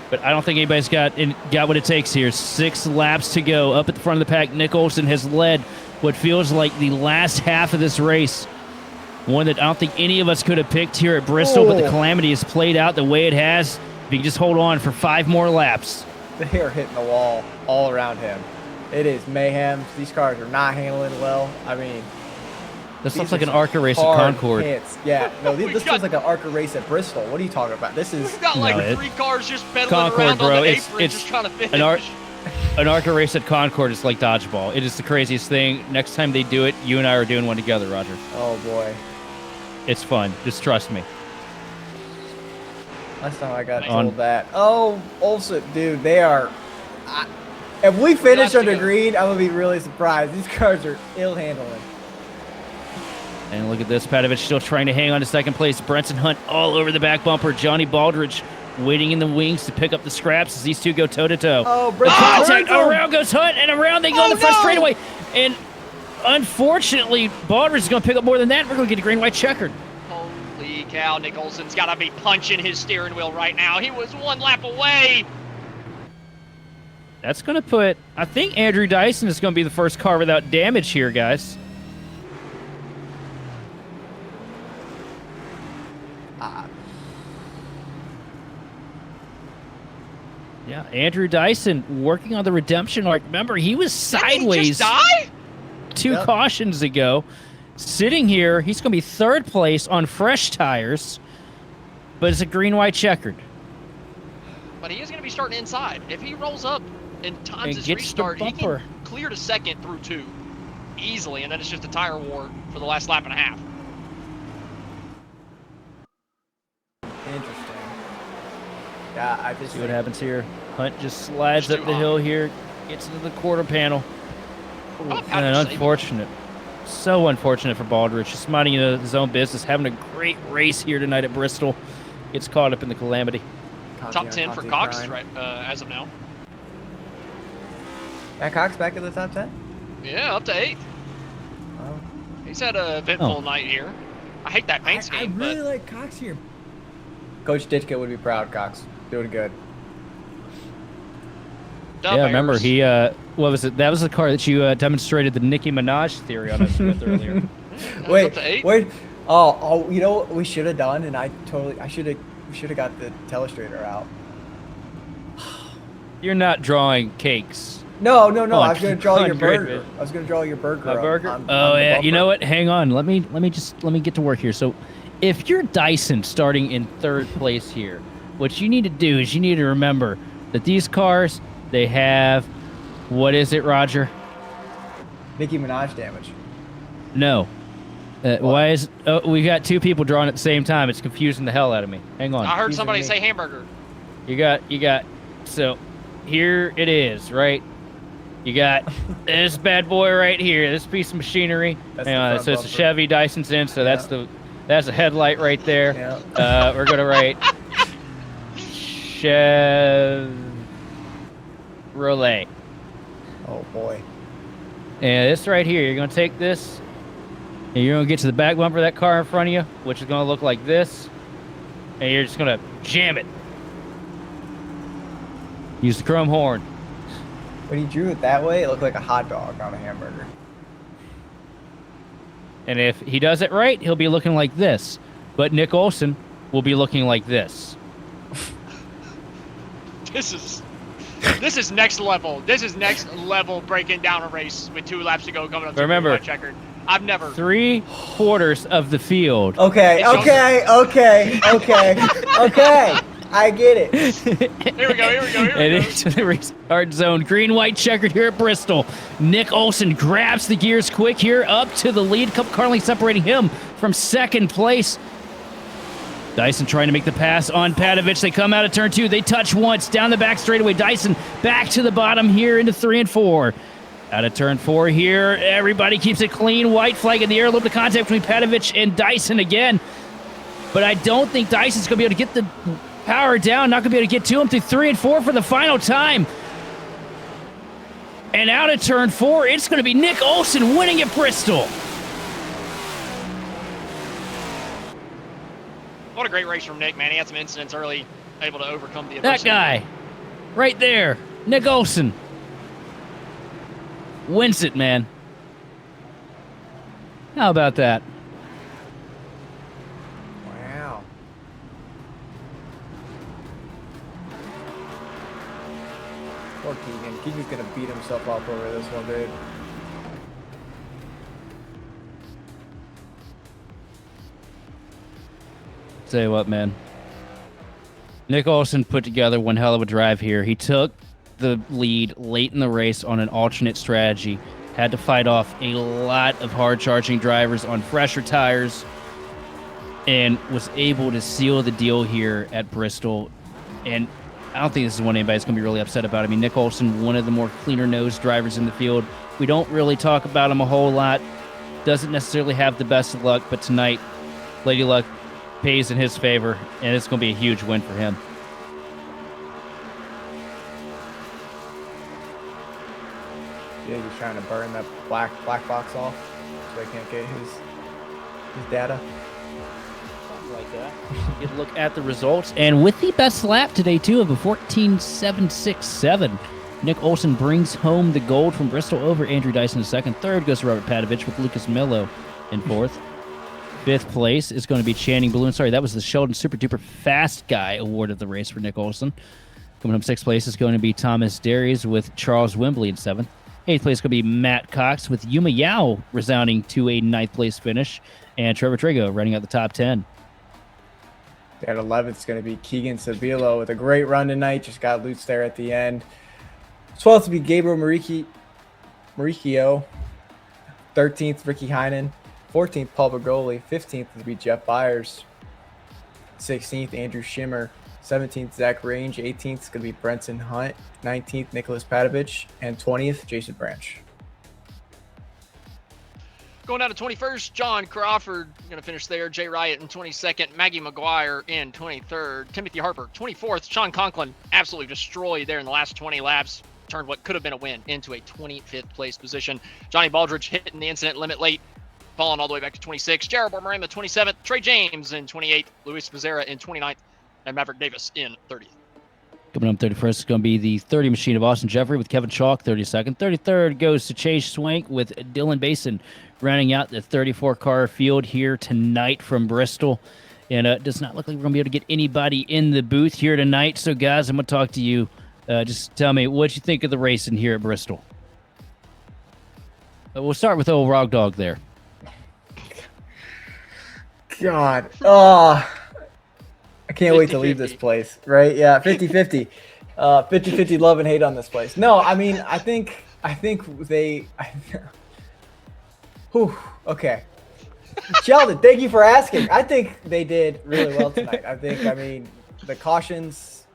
But I don't think anybody's got what it takes here. 6 laps to go. Up at the front of the pack, Nick Olsen has led what feels like the last half of this race. One that I don't think any of us could have picked here at Bristol, but the calamity has played out the way it has. If you can just hold on for 5 more laps. they are hitting the wall all around him. It is mayhem. These cars are not handling well. I mean, This these looks like are an some ARCA race at hard Concord. hits. Yeah, no, We this got- feels like an ARCA race at Bristol. What are you talking about? This is We've got like No, 3 cars just pedaling Concord, around bro. on the It's- apron, it's just trying to finish. An ARCA race at Concord is like dodgeball. It is the craziest thing. Next time they do it, you and I are doing one together, Roger. oh boy. It's fun. Just trust me. Last time I got On- told that. Oh, Olsen, dude, they are. If we finish to under go. green, I'm gonna be really surprised. These cars are ill handling. And look at this. Padovich still trying to hang on to second place. Brenson Hunt all over the back bumper. Johnny Baldridge waiting in the wings to pick up the scraps as these two go toe-to-toe. Oh, Brenton Contact. turns him. Around goes Hunt, and around they go on the front straightaway. And unfortunately, Baldridge is going to pick up more than that. We're going to get a green-white checkered. Holy cow, Nick Olsen's got to be punching his steering wheel right now. He was 1 lap away. That's going to put... I think Andrew Dyson is going to be the first car without damage here, guys. Yeah, Andrew Dyson working on the redemption arc. Remember, he was Didn't he sideways just die? 2 Yep. cautions ago. Sitting here, he's going to be third place on fresh tires, but it's a green-white checkered. But he is going to be starting inside. If he rolls up and times And his gets the restart, he bumper. can clear to second through 2 easily, and then it's just a tire war for the last lap and a half. Interesting. Yeah, I just See what happens here. Hunt just slides Just up too the hot. hill here, gets into the quarter panel. How about And Patrick Saban? unfortunate. So unfortunate for Baldridge. Just minding his own business, having a great race here tonight at Bristol. Gets caught up in the calamity. Top 10 for Cox right as of now. Matt Cox back in the top 10? Yeah, up to 8. Oh. He's had a eventful Oh. night here. I hate that paint scheme, but like Cox here. Coach Ditchka would be proud, Cox. Doing good. Dub Yeah, remember Bears. he what was it? That was the car that you demonstrated the Nicki Minaj theory on us with earlier. Wait, up to 8? Wait. Oh, you know what we should have done, and we should have got the telestrator out. You're not drawing cakes. No. On- I was gonna draw on your grid burger. vision. I was gonna draw your burger. My up burger? on Oh the yeah. You bumper. know what? Hang on. Let me get to work here. So, if you're Dyson starting in third place here, what you need to do is you need to remember that these cars, they have, what is it, Roger? Nicki Minaj damage. No. Why is we got 2 people drawing at the same time? It's confusing the hell out of me. Hang on. I heard These are somebody me. say hamburger. You got. So, here it is, right? You got this bad boy right here, this piece of machinery. That's Hang the on, front so it's a bumper. Chevy Dyson's in, so that's a headlight right there. Yeah. We're gonna write Chevrolet. Oh boy. And this right here, you're gonna take this, and you're gonna get to the back bumper of that car in front of you, which is gonna look like this, and you're just gonna jam it. Use the chrome horn. When he drew it that way, it looked like a hot dog on a hamburger. And if he does it right, he'll be looking like this. But Nick Olsen will be looking like this. This is next level. This is next level breaking down a race with 2 laps to go coming up to Remember- the checkered. I've never. 3/4 of the field. Okay. It's I get it. Here we go. And into the restart zone. Green, white, checkered here at Bristol. Nick Olsen grabs the gears quick here up to the lead. Couple car lengths separating him from second place. Dyson trying to make the pass on Patovich. They come out of turn 2. They touch once. Down the back straightaway. Dyson back to the bottom here into 3 and 4. Out of turn 4 here. Everybody keeps it clean. White flag in the air. A little bit of contact between Patovich and Dyson again. But I don't think Dyson's going to be able to get the power down. Not going to be able to get to him through 3 and 4 for the final time. And out of turn 4, it's going to be Nick Olsen winning at Bristol. What a great race from Nick, man. He had some incidents early, able to overcome the That adversity. guy, right there, Nick Olsen, wins it, man. How about that? Wow. Poor Keegan. Keegan's gonna beat himself up over this one, dude. Tell you what, man. Nick Olsen put together one hell of a drive here. He took the lead late in the race on an alternate strategy. Had to fight off a lot of hard-charging drivers on fresher tires and was able to seal the deal here at Bristol. And I don't think this is one anybody's going to be really upset about. I mean, Nick Olsen, one of the more cleaner-nosed drivers in the field. We don't really talk about him a whole lot. Doesn't necessarily have the best of luck, but tonight, Lady Luck pays in his favor, and it's going to be a huge win for him. Yeah, he's trying to burn that black box off so they can't get his data. Something like that. Get a look at the results, and with the best lap today, too, of a 14.767, Nick Olsen brings home the gold from Bristol over Andrew Dyson in second. Third goes to Robert Patovich with Lucas Mello in fourth. Fifth place is going to be Channing Balloon. Sorry, that was the Sheldon Super Duper Fast Guy award of the race for Nick Olsen. Coming up sixth place is going to be Thomas Darius with Charles Wembley in seventh. Eighth place is going to be Matt Cox with Yuma Yao resounding to a ninth place finish. And Trevor Trigo running out the top 10. At 11th is going to be Keegan Sabilo with a great run tonight. Just got loose there at the end. 12th to be Gabriel Maricchio. 13th, Ricky Heinen. 14th, Paul Bergoli. 15th would be Jeff Byers. 16th, Andrew Schimmer. 17th, Zach Range. 18th is going to be Brenton Hunt. 19th, Nicholas Patovich. And 20th, Jason Branch. Going down to 21st, John Crawford going to finish there. Jay Riot in 22nd. Maggie McGuire in 23rd. Timothy Harper, 24th. Sean Conklin absolutely destroyed there in the last 20 laps. Turned what could have been a win into a 25th place position. Johnny Baldridge hitting the incident limit late, falling all the way back to 26. Jared Bormarema, 27th. Trey James in 28th. Luis Becerra in 29th. And Maverick Davis in 30th. Coming up 31st is going to be the 30 machine of Austin Jeffrey with Kevin Chalk, 32nd. 33rd goes to Chase Swank with Dylan Basin, rounding out the 34-car field here tonight from Bristol. And it does not look like we're going to be able to get anybody in the booth here tonight. So, guys, I'm going to talk to you. Just tell me what you think of the racing here at Bristol. We'll start with old Rog Dog there. God. Oh, I can't wait to leave this place, right? Yeah, 50-50. 50-50 love and hate on this place. No, I mean, I think they whew, okay. Sheldon, thank you for asking. I think they did really well tonight. I mean, the cautions,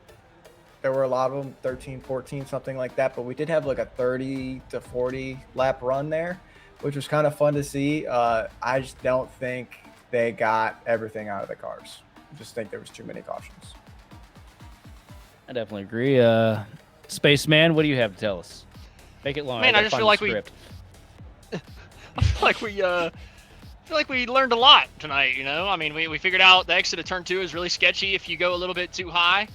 there were a lot of them, 13, 14, something like that, but we did have like a 30 to 40 lap run there, which was kind of fun to see. I just don't think they got everything out of the cars. I just think there was too many cautions. I definitely agree. Spaceman, what do you have to tell us? Make it long. Man, I just feel like we learned a lot tonight, you know? I mean, we figured out the exit of turn 2 is really sketchy if you go a little bit too high.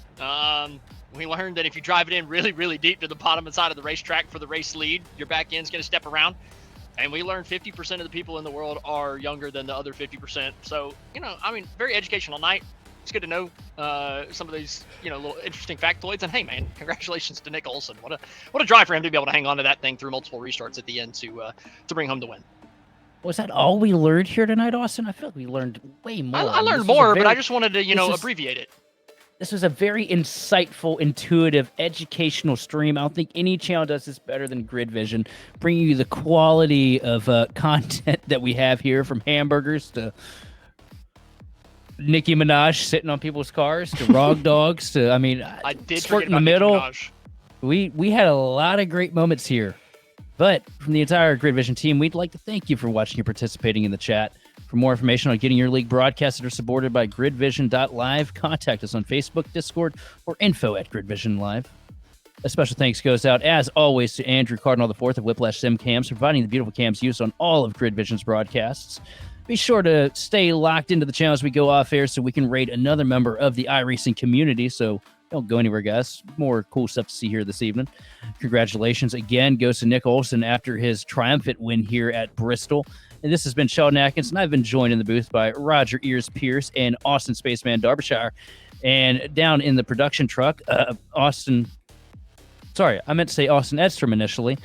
We learned that if you drive it in really, really deep to the bottom side of the racetrack for the race lead, your back end's going to step around. And we learned 50% of the people in the world are younger than the other 50%. So, you know, I mean, very educational night. It's good to know some of these, you know, little interesting factoids. And hey, man, congratulations to Nick Olsen. What a drive for him to be able to hang on to that thing through multiple restarts at the end to bring home the win. Was that all we learned here tonight, Austin? I feel like we learned way more. I learned more, but I just wanted to, you know, abbreviate it. This was a very insightful, intuitive, educational stream. I don't think any channel does this better than Grid Vision, bringing you the quality of content that we have here, from hamburgers to Nicki Minaj sitting on people's cars to Rog Dogs to, I did Sport forget in the about Nicki middle. Minaj. We had a lot of great moments here. But from the entire Grid Vision team, we'd like to thank you for watching and participating in the chat. For more information on getting your league broadcasted or supported by gridvision.live, contact us on Facebook, Discord, or info@gridvisionlive. A special thanks goes out, as always, to Andrew Cardinal IV of Whiplash Sim Cams, providing the beautiful cams used on all of Grid Vision's broadcasts. Be sure to stay locked into the channel as we go off air so we can rate another member of the iRacing community. So don't go anywhere, guys. More cool stuff to see here this evening. Congratulations again goes to Nick Olson after his triumphant win here at Bristol. And this has been Sheldon Atkins, and I've been joined in the booth by Roger Ears Pierce and Austin Spaceman Derbyshire. And down in the production truck, Austin... Sorry, I meant to say Austin Edstrom initially.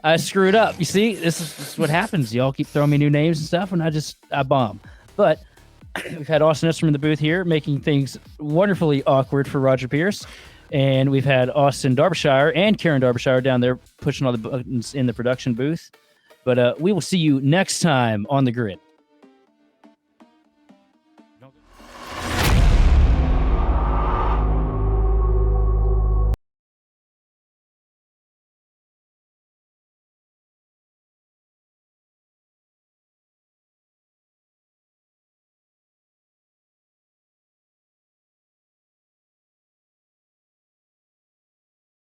I screwed up. You see, this is what happens. Y'all keep throwing me new names and stuff, and I bomb. But we've had Austin Edstrom in the booth here, making things wonderfully awkward for Roger Pierce. And we've had Austin Derbyshire and Karen Derbyshire down there pushing all the buttons in the production booth. But we will see you next time on the grid.